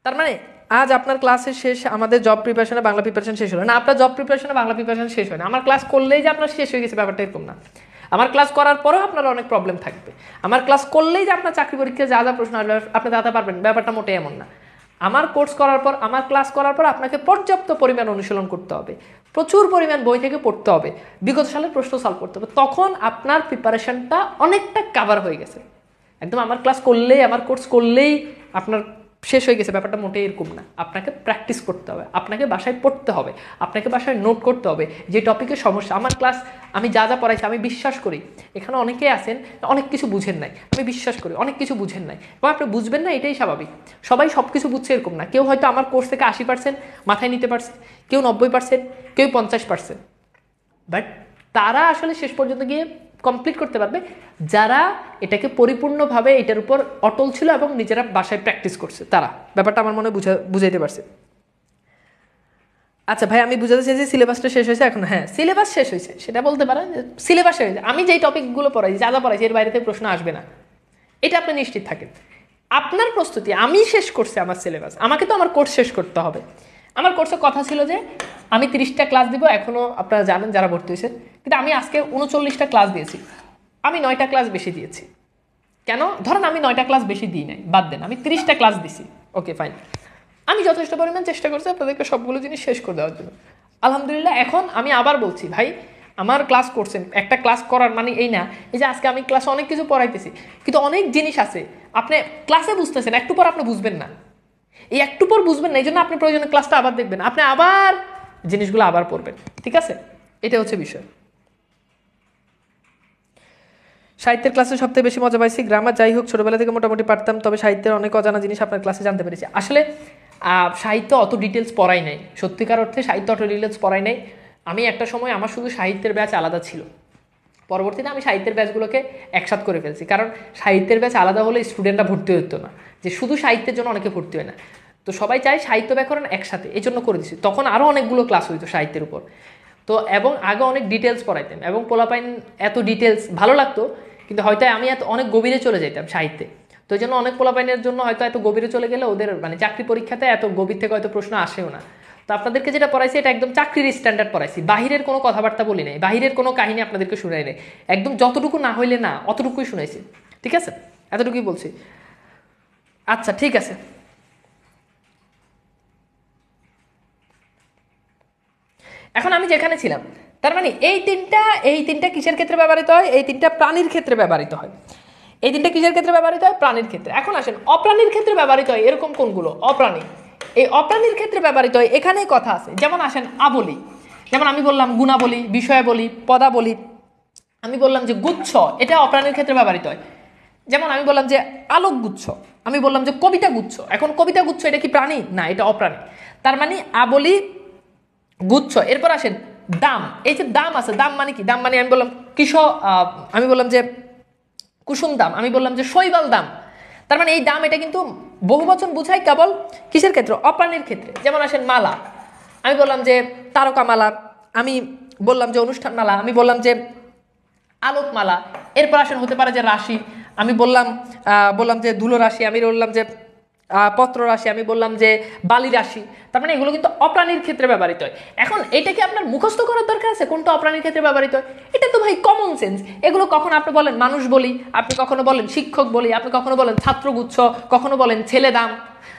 তার মানে আজ আপনার ক্লাসের শেষ, আমাদের জব প্রিপারেশনে বাংলা প্রিপারেশন শেষ হলো না, আপনার জব প্রিপারেশনে বাংলা প্রিপারেশন শেষ হয় না। আমার ক্লাস করলেই যে আপনার শেষ হয়ে গেছে ব্যাপারটা এরকম না। আমার ক্লাস করার পরেও আপনার অনেক প্রবলেম থাকবে। আমার ক্লাস করলেই যে আপনার চাকরি পরীক্ষায় যা যা প্রশ্ন আসবে আপনি দাঁড়াতে পারবেন, ব্যাপারটা মোটেই এমন না। আমার কোর্স করার পর, আমার ক্লাস করার পর আপনাকে পর্যাপ্ত পরিমাণ অনুশীলন করতে হবে, প্রচুর পরিমাণ বই থেকে পড়তে হবে, বিগত সালের প্রশ্ন সলভ করতে হবে, তখন আপনার প্রিপারেশনটা অনেকটা কাভার হয়ে গেছে। একদম আমার ক্লাস করলেই, আমার কোর্স করলেই আপনার শেষ হয়ে গেছে, ব্যাপারটা মোটেই এরকম না। আপনাকে প্র্যাকটিস করতে হবে, আপনাকে বাসায় পড়তে হবে, আপনাকে বাসায় নোট করতে হবে যে টপিকের সমস্যা। আমার ক্লাস আমি যা যা পড়াইছি, আমি বিশ্বাস করি এখানে অনেকেই আছেন অনেক কিছু বুঝেন নাই, আমি বিশ্বাস করি অনেক কিছু বুঝেন নাই, এবং আপনি বুঝবেন না এটাই স্বাভাবিক। সবাই সব কিছু বুঝছে এরকম না। কেউ হয়তো আমার কোর্স থেকে 80% মাথায় নিতে পারছে, কেউ 90%, কেউ 50%, বাট তারা আসলে শেষ পর্যন্ত গিয়ে কমপ্লিট করতে পারবে যারা এটাকে পরিপূর্ণভাবে এটার উপর অটল ছিল এবং নিজেরা বাসায় প্র্যাকটিস করছে, তারা। ব্যাপারটা আমার মনে বুঝাইতে পারছে। আচ্ছা ভাই, আমি বুঝাতে চাইছি সিলেবাসটা শেষ হয়েছে এখন। হ্যাঁ সিলেবাস শেষ হয়েছে, সেটা বলতে পারেন সিলেবাস শেষ হয়েছে। আমি যেই টপিকগুলো পড়াইছি, যা যা পড়াইছি, এর বাইরে থেকে প্রশ্ন আসবে না, এটা আপনি নিশ্চিত থাকেন। আপনার প্রস্তুতি, আমি শেষ করছি আমার সিলেবাস, আমাকে তো আমার কোর্স শেষ করতে হবে। আমার কোর্সের কথা ছিল যে আমি 30টা ক্লাস দিব, এখনও আপনারা জানেন যারা ভর্তি হয়েছে, কিন্তু আমি আজকে 39টা ক্লাস দিয়েছি, আমি 9টা ক্লাস বেশি দিয়েছি। কেন? ধরেন আমি 9টা ক্লাস বেশি দিই নাই, বাদ দেন, আমি 30টা ক্লাস দিছি, ওকে ফাইন। আমি যথেষ্ট পরিমাণ চেষ্টা করছি আপনাদেরকে সবগুলো জিনিস শেষ করে দেওয়ার জন্য, আলহামদুলিল্লাহ। এখন আমি আবার বলছি ভাই, আমার ক্লাস করছেন, একটা ক্লাস করার মানে এই না এই যে আজকে আমি ক্লাসে অনেক কিছু পড়াইতেছি, কিন্তু অনেক জিনিস আছে আপনি ক্লাসে বুঝতেছেন, একটু পর আপনি বুঝবেন না, এই একটু পর বুঝবেন না, এই জন্য আপনি প্রয়োজনে ক্লাসটা আবার দেখবেন, আপনি আবার জিনিসগুলো আবার পড়বেন, ঠিক আছে? এটা হচ্ছে বিষয়। সাহিত্যের ক্লাসে সবথেকে বেশি মজা পাইছি, গ্রামার যাই হোক ছোটবেলা থেকে মোটামুটি পারতাম, তবে সাহিত্যের অনেক অজানা জিনিস আপনার ক্লাসে জানতে পেরেছি। আসলে সাহিত্য অত ডিটেলস পড়াই নাই, সত্যিকার অর্থে সাহিত্য অত ডিটেলস পড়াই নাই। আমি একটা সময় আমার শুধু সাহিত্যের ব্যাচ আলাদা ছিল, পরবর্তীতে আমি সাহিত্যের ব্যাচগুলোকে একসাথ করে ফেলছি, কারণ সাহিত্যের ব্যাচ আলাদা হলে স্টুডেন্টরা ভর্তি হতো না, যে শুধু সাহিত্যের জন্য অনেকে ভর্তি হয় না, তো সবাই চায় সাহিত্য ব্যাকরণ একসাথে, এই জন্য করে দিচ্ছি। তখন আরও অনেকগুলো ক্লাস হইতো সাহিত্যের উপর, তো এবং আগে অনেক ডিটেলস পড়াইতেন, এবং পোলাপাইন এত ডিটেলস ভালো লাগতো, কিন্তু হয়তো আমি এত অনেক গভীরে চলে যেতাম সাহিত্যে, তো এই জন্য অনেক পোলাপাইনের জন্য হয়তো এত গভীরে চলে গেলে ওদের মানে চাকরি পরীক্ষাতে এত গভীর থেকে হয়তো প্রশ্ন আসেও না। তো আপনাদেরকে যেটা পড়াইছি এটা একদম চাকরির স্ট্যান্ডার্ড পড়াইছি, বাহিরের কোনো কথাবার্তা বলি নাই, বাহিরের কোনো কাহিনী আপনাদেরকে শুনাই নাই, একদম যতটুকু না হইলে না অতটুকুই শুনাইছি, ঠিক আছে? এতটুকুই বলছি। আচ্ছা ঠিক আছে, এখন আমি যেখানে ছিলাম, তার মানে এই তিনটা কিসের ক্ষেত্রে ব্যবহৃত হয়? এই তিনটা প্রাণীর ক্ষেত্রে ব্যবহৃত হয়। এই তিনটা কিসের ক্ষেত্রে ব্যবহৃত হয়? প্রাণীর ক্ষেত্রে। এখন আসেন অপ্রাণীর ক্ষেত্রে ব্যবহৃত হয় এরকম কোনগুলো? অপ্রাণী। এই অপ্রাণীর ক্ষেত্রে ব্যবহৃত হয়, এখানেই কথা আছে। যেমন আসেন আবলি, যেমন আমি বললাম গুণাবলী, বিষয়াবলী, পদাবলী, আমি বললাম যে গুচ্ছ, এটা অপ্রাণীর ক্ষেত্রে ব্যবহৃত হয়। যেমন আমি বললাম যে আলোক গুচ্ছ, আমি বললাম যে কবিতা গুচ্ছ। এখন কবিতা গুচ্ছ এটা কি প্রাণী? না, এটা অপ্রাণী। তার মানে আবলি, গুচ্ছ। এরপর আসেন দাম, এই যে দাম আছে, দাম মানে কি? দাম মানে আমি বললাম আমি বললাম যে কুসুম দাম, আমি বললাম যে শৈবাল দাম। তার মানে এই দাম এটা কিন্তু বহুবচন বুঝায় কেবল কিসের ক্ষেত্রে? অপ্রাণীর ক্ষেত্রে। যেমন আসেন মালা, আমি বললাম যে তারকা মালা, আমি বললাম যে অনুষ্ঠান মালা, আমি বললাম যে আলোকমালা। এরপর আসেন হতে পারে যে রাশি, আমি বললাম যে ধুলো রাশি, আমি বললাম যে পত্র রাশি, আমি বললাম যে বালি রাশি। তার মানে এগুলো কিন্তু অপ্রাণীর ক্ষেত্রে ব্যবহৃত হয়। এখন এটা কি আপনার মুখস্থ করার দরকার আছে কোনটা অপ্রাণীর ক্ষেত্রে ব্যবহৃত হয়? এটা তো ভাই কমন সেন্স। এগুলো কখনো আপনি বলেন মানুষ বলি, আপনি কখনো বলেন শিক্ষক বলি, আপনি কখনো বলেন ছাত্রগুচ্ছ, কখনো বলেন ছেলে দাম,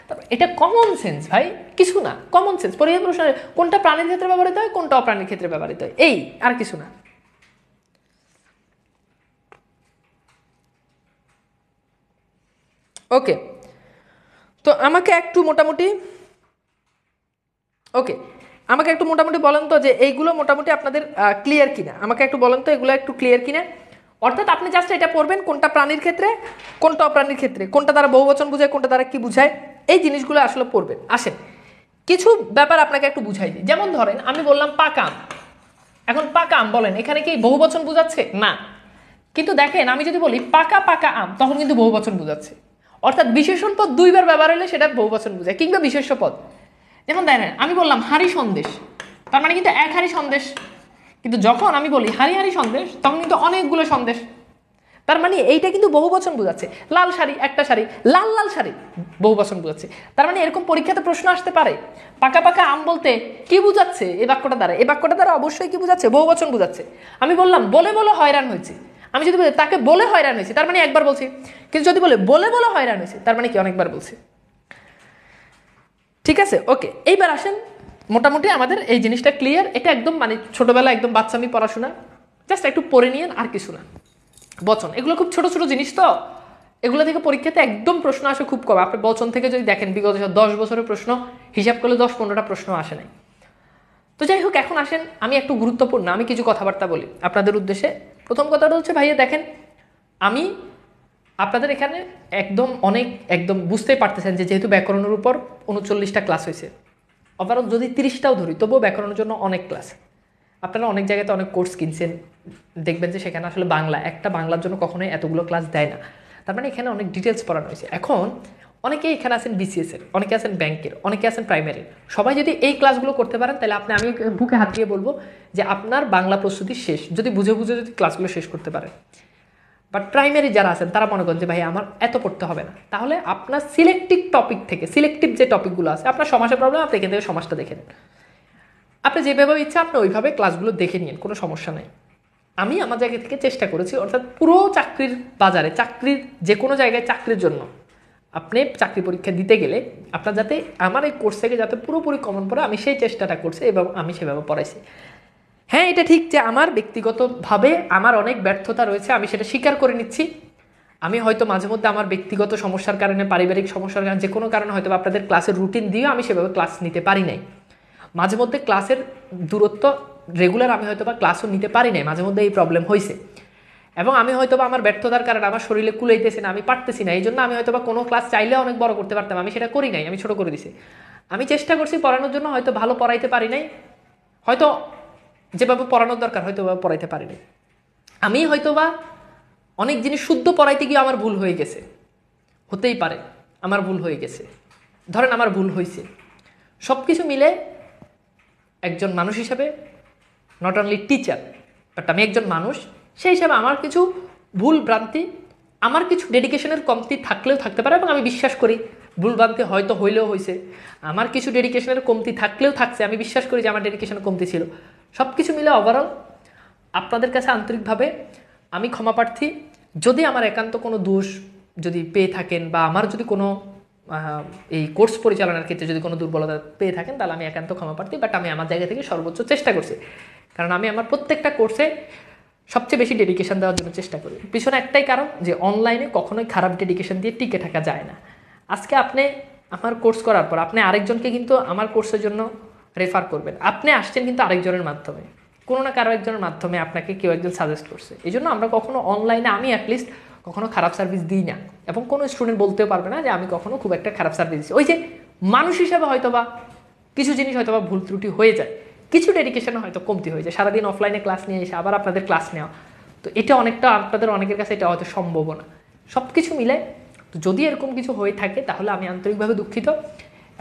তারপর এটা কমন সেন্স ভাই, কিছু না, কমন সেন্স। পরীক্ষা প্রশ্ন কোনটা প্রাণীর ক্ষেত্রে ব্যবহৃত হয়, কোনটা অপ্রাণীর ক্ষেত্রে ব্যবহৃত হয়, এই আর কিছু না। ওকে, তো আমাকে একটু মোটামুটি বলেন তো যে এইগুলো মোটামুটি আপনাদের ক্লিয়ার কিনা, আমাকে একটু বলেন তো এগুলো একটু ক্লিয়ার কিনা। অর্থাৎ আপনি জাস্ট এটা পড়বেন কোনটা প্রাণীর ক্ষেত্রে, কোনটা অপ্রাণীর ক্ষেত্রে, কোনটা দ্বারা বহুবচন বোঝায়, কোনটা দ্বারা কি বোঝায়, এই জিনিসগুলো আসলে পড়বেন। আসেন কিছু ব্যাপার আপনাকে একটু বুঝাই দিই। যেমন ধরেন আমি বললাম পাকা আম, এখন পাকা আম বলেন এখানে কি বহুবচন বোঝাচ্ছে? না। কিন্তু দেখেন আমি যদি বলি পাকা পাকা আম, তখন কিন্তু বহুবচন বোঝাচ্ছে। অর্থাৎ বিশেষণ পদ দুইবার ব্যবহার হলে সেটা বহুবচন বোঝায়, কিংবা বিশেষ্য পদ। যেমন দেখেন আমি বললাম হাঁড়ি সন্দেশ, তার মানে কিন্তু এক হাঁড়ি সন্দেশ। কিন্তু যখন আমি বলি হাঁড়ি হাঁড়ি সন্দেশ, তখন কিন্তু অনেকগুলো সন্দেশ। তার মানে এইটা কিন্তু বহুবচন বোঝাচ্ছে। লাল শাড়ি, একটা শাড়ি, লাল লাল শাড়ি, বহুবচন বোঝাচ্ছে। তার মানে এরকম পরীক্ষাতে প্রশ্ন আসতে পারে পাকা পাকা আম বলতে কি বোঝাচ্ছে এই বাক্যটা দ্বারা, এই বাক্যটা দ্বারা অবশ্যই কি বোঝাচ্ছে, বহুবচন বোঝাচ্ছে। আমি বললাম বলে বলে হয়রান হয়েছে, আমি যদি বলি তাকে বলে হয়রান হয়েছে, তার মানে একবার বলছি। কিন্তু যদি বলে বলে বলে হয়রান হয়েছে, তার মানে কি অনেকবার বলছি। ঠিক আছে, ওকে। এইবার আসেন মোটামুটি আমাদের এই জিনিসটা ক্লিয়ার। এটা একদম মানে ছোটবেলা একদম বাচ্চামি পড়াশোনা, জাস্ট একটু পড়ে নিয়েন আর কিছু না। বচন এগুলো খুব ছোট ছোট জিনিস, তো এগুলো থেকে পরীক্ষাতে একদম প্রশ্ন আসে খুব কম। আপনি বচন থেকে যদি দেখেন বিগত 10 বছরের প্রশ্ন হিসাব করলে 10-15টা প্রশ্ন আসে নাই। তো যাই হোক, এখন আসেন আমি একটু গুরুত্বপূর্ণ আমি কিছু কথাবার্তা বলি আপনাদের উদ্দেশ্যে। প্রথম কথাটা হচ্ছে ভাইয়া দেখেন, আমি আপনাদের এখানে একদম বুঝতেই পারতেছেন যে যেহেতু ব্যাকরণের উপর 39টা ক্লাস হয়েছে, ওভারঅল যদি 30টাও ধরি তবুও ব্যাকরণের জন্য অনেক ক্লাস। আপনারা অনেক জায়গাতে অনেক কোর্স কিনছেন, দেখবেন যে সেখানে আসলে একটা বাংলার জন্য কখনোই এতগুলো ক্লাস দেয় না। তার মানে এখানে অনেক ডিটেলস পড়ানো হয়েছে। এখন অনেকেই এখানে আছেন বিসিএসের, অনেকে আছেন ব্যাংকের, অনেকে আছেন প্রাইমারির। সবাই যদি এই ক্লাসগুলো করতে পারেন তাহলে আমি বুকে হাত দিয়ে বলবো যে আপনার বাংলা প্রস্তুতি শেষ, যদি বুঝে বুঝে যদি ক্লাসগুলো শেষ করতে পারেন। বাট প্রাইমারি যারা আছেন তারা মনে করেন যে ভাই আমার এত পড়তে হবে না, তাহলে আপনার সিলেক্টিভ টপিক থেকে, সিলেক্টিভ যে টপিকগুলো আছে, আপনার সমাজের প্রবলেম আপনি এখান থেকে সমাজটা দেখে নেন। আপনি যেভাবে ইচ্ছা আপনি ওইভাবে ক্লাসগুলো দেখে নিন, কোনো সমস্যা নেই। আমি আমার জায়গা থেকে চেষ্টা করেছি, অর্থাৎ পুরো চাকরির বাজারে, চাকরির যে কোনো জায়গায় চাকরির জন্য আপনি চাকরি পরীক্ষা দিতে গেলে আপনার যাতে আমার এই কোর্স থেকে যাতে পুরোপুরি কমন পড়ে, আমি সেই চেষ্টাটা করছি এবং আমি সেভাবে পড়াইছি। হ্যাঁ, এটা ঠিক যে আমার ব্যক্তিগতভাবে আমার অনেক ব্যর্থতা রয়েছে, আমি সেটা স্বীকার করে নিচ্ছি। আমি হয়তো মাঝে মধ্যে আমার ব্যক্তিগত সমস্যার কারণে, পারিবারিক সমস্যার কারণে, যে কোনো কারণে হয়তো আপনাদের ক্লাসের রুটিন দিয়েও আমি সেভাবে ক্লাস নিতে পারি নাই। মাঝে মধ্যে ক্লাসের দূরত্ব রেগুলার আমি হয়তো বা ক্লাসও নিতে পারি নাই, মাঝে মধ্যে এই প্রবলেম হয়েছে। এবং আমি হয়তো বা আমার ব্যর্থতার কারণে আমার শরীরে কুলাইতেছে না, আমি পারতেছি না, এই জন্য আমি হয়তো বা কোনো ক্লাস চাইলে অনেক বড় করতে পারতাম, আমি সেটা করি নাই, আমি ছোট করে দিছি। আমি চেষ্টা করছি পড়ানোর জন্য, হয়তো ভালো পড়াইতে পারি নাই, হয়তো যেভাবে পড়ানোর দরকার হয়তো পড়াইতে পারি নাই। আমি হয়তো বা অনেক জিনিস শুদ্ধ পড়াইতে গিয়ে আমার ভুল হয়ে গেছে, হতেই পারে আমার ভুল হয়ে গেছে, ধরেন আমার ভুল হয়েছে। সব কিছু মিলে একজন মানুষ হিসাবে, নট অনলি টিচার বাট আমি একজন মানুষ, সেই হিসাবে আমার কিছু ভুল ভ্রান্তি, আমার কিছু ডেডিকেশনের কমতি থাকলেও থাকতে পারে, এবং আমি বিশ্বাস করি ভুল ভ্রান্তি হয়তো হইলেও হয়েছে। আমার কিছু ডেডিকেশনের কমতি থাকলেও থাকছে, আমি বিশ্বাস করি যে আমার ডেডিকেশনের কমতি ছিল। সব কিছু মিলে ওভারঅল আপনাদের কাছে আন্তরিকভাবে আমি ক্ষমাপ্রার্থী। যদি আমার একান্ত কোনো দোষ যদি পেয়ে থাকেন, বা আমার যদি কোনো এই কোর্স পরিচালনার ক্ষেত্রে যদি কোনো দুর্বলতা পেয়ে থাকেন, তাহলে আমি একান্ত ক্ষমাপ্রার্থী। বাট আমি আমার জায়গা থেকে সর্বোচ্চ চেষ্টা করছি, কারণ আমি আমার প্রত্যেকটা কোর্সে সবচেয়ে বেশি ডেডিকেশন দেওয়ার জন্য চেষ্টা করি। পিছনে একটাই কারণ, যে অনলাইনে কখনোই খারাপ ডেডিকেশন দিয়ে টিকে থাকা যায় না। আজকে আপনি আমার কোর্স করার পর আপনি আরেকজনকে কিন্তু আমার কোর্সের জন্য রেফার করবেন, আপনি আসছেন কিন্তু আরেকজনের মাধ্যমে, কোনো না কারো একজনের মাধ্যমে আপনাকে কেউ একজন সাজেস্ট করছে। এই জন্য আমরা কখনো অনলাইনে, আমি অ্যাটলিস্ট কখনো খারাপ সার্ভিস দিই না, এবং কোনো স্টুডেন্ট বলতেও পারবে না যে আমি কখনো খুব একটা খারাপ সার্ভিস দিচ্ছি। ওই যে মানুষ হিসাবে হয়তোবা কিছু জিনিস হয়তোবা ভুল ত্রুটি হয়ে যায়, কিছু ডেডিকেশন হয়তো কমতি হয়ে যায়, সারাদিন অফলাইনে ক্লাস নিয়ে এসে আবার আপনাদের ক্লাস নেওয়া, তো এটা অনেকটা আপনাদের অনেকের কাছে এটা হয়তো সম্ভব না। সব কিছু মিলে তো যদি এরকম কিছু হয়ে থাকে তাহলে আমি আন্তরিকভাবে দুঃখিত,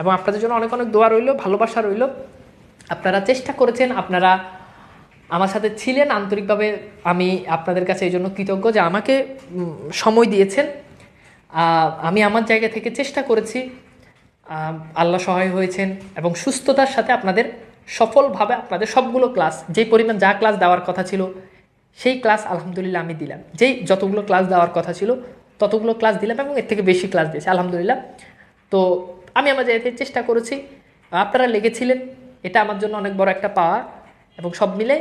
এবং আপনাদের জন্য অনেক অনেক দোয়া রইল, ভালোবাসা রইল। আপনারা চেষ্টা করেছেন, আপনারা আমার সাথে ছিলেন আন্তরিকভাবে, আমি আপনাদের কাছে এই জন্য কৃতজ্ঞ যে আমাকে সময় দিয়েছেন। আমি আমার জায়গা থেকে চেষ্টা করেছি, আল্লাহ সহায় হয়েছেন, এবং সুস্থতার সাথে আপনাদের সফলভাবে আপনাদের সবগুলো ক্লাস, যেই পরিমাণ যা ক্লাস দেওয়ার কথা ছিল সেই ক্লাস আলহামদুলিল্লাহ আমি দিলাম, যতগুলো ক্লাস দেওয়ার কথা ছিল ততগুলো ক্লাস দিলাম, এবং এর থেকে বেশি ক্লাস দিয়েছি আলহামদুলিল্লাহ। তো আমি আমার জায়গা থেকে চেষ্টা করেছি, আপনারা লেগেছিলেন, এটা আমার জন্য অনেক বড় একটা পাওয়া। এবং সব মিলে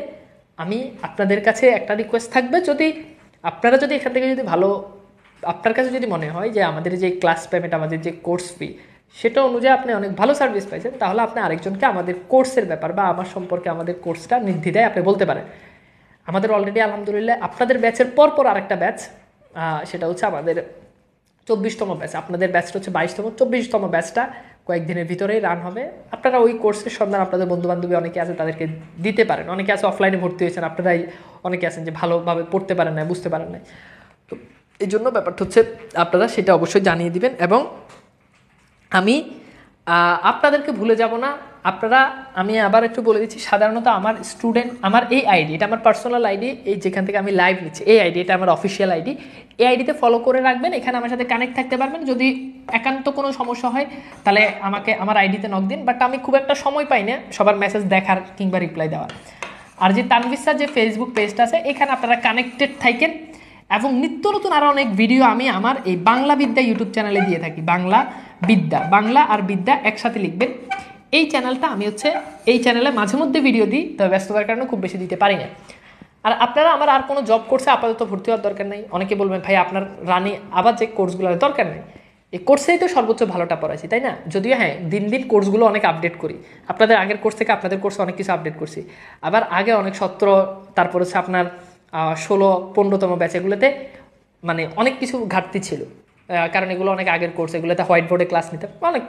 আমি আপনাদের কাছে একটা রিকোয়েস্ট থাকবে, যদি আপনারা যদি এখান থেকে যদি ভালো, আপনার কাছে যদি মনে হয় যে আমাদের যে ক্লাস পেমেন্ট, আমাদের যে কোর্স ফি, সেটা অনুযায়ী আপনি অনেক ভালো সার্ভিস পাইছেন, তাহলে আপনি আরেকজনকে আমাদের কোর্সের ব্যাপার বা আমার সম্পর্কে আমাদের কোর্সটা নির্দ্বিধায় আপনি বলতে পারেন। আমাদের অলরেডি আলহামদুলিল্লাহ আপনাদের ব্যাচের পরপর আরেকটা ব্যাচ, সেটা হচ্ছে আমাদের 24তম ব্যাচ। আপনাদের ব্যাচটা হচ্ছে 22তম, 24তম ব্যাচটা কয়েকদিনের ভিতরেই রান হবে। আপনারা ওই কোর্সের সন্ধান আপনাদের বন্ধুবান্ধবী অনেকে আছে তাদেরকে দিতে পারেন। অনেকে আছে অফলাইনে ভর্তি হয়েছেন, আপনারাই অনেকে আছেন যে ভালোভাবে পড়তে পারেন না, বুঝতে পারেন না। তো এই জন্য ব্যাপারটা হচ্ছে আপনারা সেটা অবশ্যই জানিয়ে দিবেন। এবং আমি আপনাদেরকে ভুলে যাব না। আপনারা, আমি আবার একটু বলে দিচ্ছি, সাধারণত আমার স্টুডেন্ট, আমার এই আইডি, এটা আমার পার্সোনাল আইডি, এই যেখান থেকে আমি লাইভ নিচ্ছি এই আইডি, এটা আমার অফিসিয়াল আইডি। এই আইডিতে ফলো করে রাখবেন, এখানে আমার সাথে কানেক্ট থাকতে পারবেন। যদি একান্ত কোনো সমস্যা হয় তাহলে আমাকে আমার আইডিতে নক দিন। বাট আমি খুব একটা সময় পাই না সবার মেসেজ দেখার কিংবা রিপ্লাই দেওয়ার। আর যে তানভীর স্যার যে ফেসবুক পেজটা আছে, এখানে আপনারা কানেক্টেড থাকেন। এবং নিত্য নতুন আরও অনেক ভিডিও আমি আমার এই বাংলা বিদ্যা ইউটিউব চ্যানেলে দিয়ে থাকি। বাংলা বিদ্যা, বাংলা আর বিদ্যা একসাথে লিখবেন। এই চ্যানেলটা আমি হচ্ছে এই চ্যানেলে মাঝে মধ্যে ভিডিও দিই, তবে ব্যস্ততার কারণে খুব বেশি দিতে পারি না। আর আপনারা আমার আর কোনো জব কোর্সে আপাতত ভর্তি হওয়ার দরকার নেই। অনেকে বলবেন ভাই আপনার রানি আবার যে কোর্সগুলোর দরকার নেই, এই কোর্সেই তো সর্বোচ্চ ভালোটা পড়াইছি, তাই না? যদিও হ্যাঁ, দিন দিন কোর্সগুলো অনেক আপডেট করি। আপনাদের আগের কোর্স থেকে আপনাদের কোর্সে অনেক কিছু আপডেট করছি। আবার আগে অনেক 17, তারপর হচ্ছে আপনার 16, 15তম ব্যাচ, এগুলোতে মানে অনেক কিছু ঘাটতি ছিল, কারণ এগুলো অনেক আগের কোর্স। এগুলোতে হোয়াইট বোর্ডে ক্লাস নিতে অনেক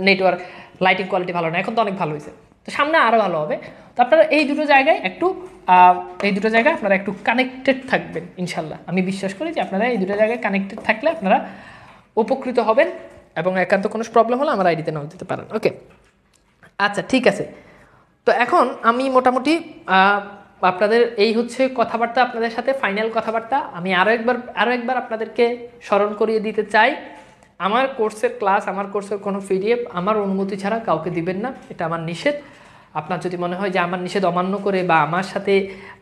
নেটওয়ার্ক, লাইটিং কোয়ালিটি ভালো না, এখন তো অনেক ভালো হয়েছে। তো সামনে আরও ভালো হবে। তো আপনারা এই দুটো জায়গায় আপনারা একটু কানেক্টেড থাকবেন ইনশাল্লাহ। আমি বিশ্বাস করি যে আপনারা এই দুটো জায়গায় কানেক্টেড থাকলে আপনারা উপকৃত হবেন। এবং একান্ত কোনো প্রবলেম হলে আমার আইডিতে নক দিতে পারেন। ওকে, আচ্ছা ঠিক আছে। তো এখন আমি মোটামুটি আপনাদের এই হচ্ছে কথাবার্তা, আপনাদের সাথে ফাইনাল কথাবার্তা। আমি আরও একবার আপনাদেরকে স্মরণ করিয়ে দিতে চাই, আমার কোর্সের ক্লাস, আমার কোর্সের কোনো পিডিএফ আমার অনুমতি ছাড়া কাউকে দিবেন না, এটা আমার নিষেধ। আপনার যদি মনে হয় যে আমার নিষেধ অমান্য করে বা আমার সাথে,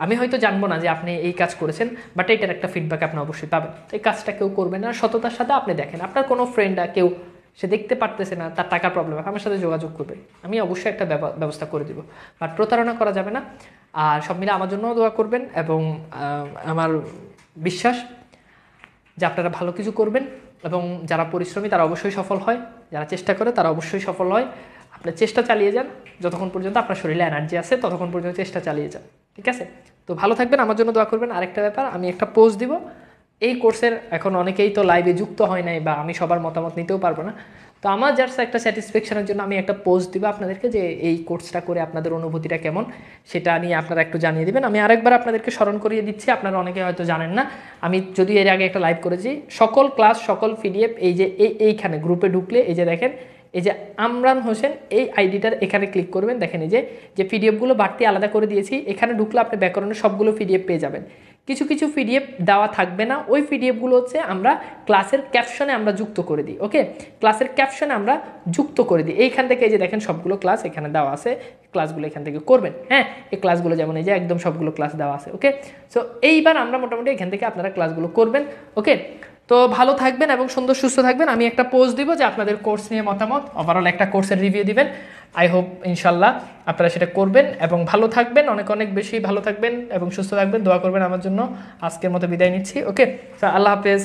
আমি হয়তো জানবো না যে আপনি এই কাজ করেছেন, বাট এটার একটা ফিডব্যাক আপনি অবশ্যই পাবেন। এই কাজটা কেউ করবেন না, সততার সাথে আপনি দেখেন আপনার কোনো ফ্রেন্ডরা কেউ সে দেখতে পারতেছে না, তার টাকার প্রবলেম, আমার সাথে যোগাযোগ করবে, আমি অবশ্যই একটা ব্যবস্থা করে দিব। বাট প্রতারণা করা যাবে না। আর সব মিলে আমার জন্যও দোয়া করবেন। এবং আমার বিশ্বাস যে আপনারা ভালো কিছু করবেন। এবং যারা পরিশ্রমী তারা অবশ্যই সফল হয়, যারা চেষ্টা করে তারা অবশ্যই সফল হয়। আপনার চেষ্টা চালিয়ে যান, যতক্ষণ পর্যন্ত আপনার শরীরে এনার্জি আছে ততক্ষণ পর্যন্ত চেষ্টা চালিয়ে যান, ঠিক আছে? তো ভালো থাকবেন, আমার জন্য দোয়া করবেন। আরেকটা ব্যাপার, আমি একটা পোস্ট দিব এই কোর্সের, এখন অনেকেই তো লাইভে যুক্ত হয় নাই বা আমি সবার মতামত নিতেও পারবো না। তো আমার জাস্ট একটা স্যাটিসফ্যাকশনের জন্য আমি একটা পোস্ট দিব আপনাদেরকে, যে এই কোর্সটা করে আপনাদের অনুভূতিটা কেমন সেটা নিয়ে আপনারা একটু জানিয়ে দেবেন। আমি আরেকবার আপনাদেরকে স্মরণ করিয়ে দিচ্ছি, আপনারা অনেকে হয়তো জানেন না, আমি যদি এর আগে একটা লাইভ করেছি, সকল ক্লাস, সকল পিডিএফ এই যে এইখানে গ্রুপে ঢুকলে এই যে দেখেন, এই যে আমরান হোসেন, এই আইডিটার এখানে ক্লিক করবেন। দেখেন এই যে পিডিএফগুলো বাড়তি আলাদা করে দিয়েছি, এখানে ঢুকলে আপনি ব্যাকরণের সবগুলো পিডিএফ পেয়ে যাবেন। কিছু কিছু পিডিএফ দেওয়া থাকবে না, ওই পিডিএফগুলো হচ্ছে আমরা ক্লাসের ক্যাপশনে আমরা যুক্ত করে দিই। ওকে, ক্লাসের ক্যাপশনে আমরা যুক্ত করে দিই। এইখান থেকে এই যে দেখেন সবগুলো ক্লাস এখানে দেওয়া আছে, ক্লাসগুলো এখান থেকে করবেন। হ্যাঁ, এই ক্লাসগুলো যেমন এই যে একদম সবগুলো ক্লাস দেওয়া আছে। ওকে, সো এইবার আমরা মোটামুটি এখান থেকে আপনারা ক্লাসগুলো করবেন। ওকে, তো ভালো থাকবেন এবং সুন্দর সুস্থ থাকবেন। আমি একটা পোস্ট দিব যে আপনাদের কোর্স নিয়ে মতামত, ওভারঅল একটা কোর্সের রিভিউ দিবেন। আই হোপ ইনশাল্লাহ আপনারা সেটা করবেন এবং ভালো থাকবেন, অনেক অনেক বেশি ভালো থাকবেন এবং সুস্থ থাকবেন। দোয়া করবেন আমার জন্য। আজকের মতো বিদায় নিচ্ছি। ওকে, আল্লাহ হাফেজ।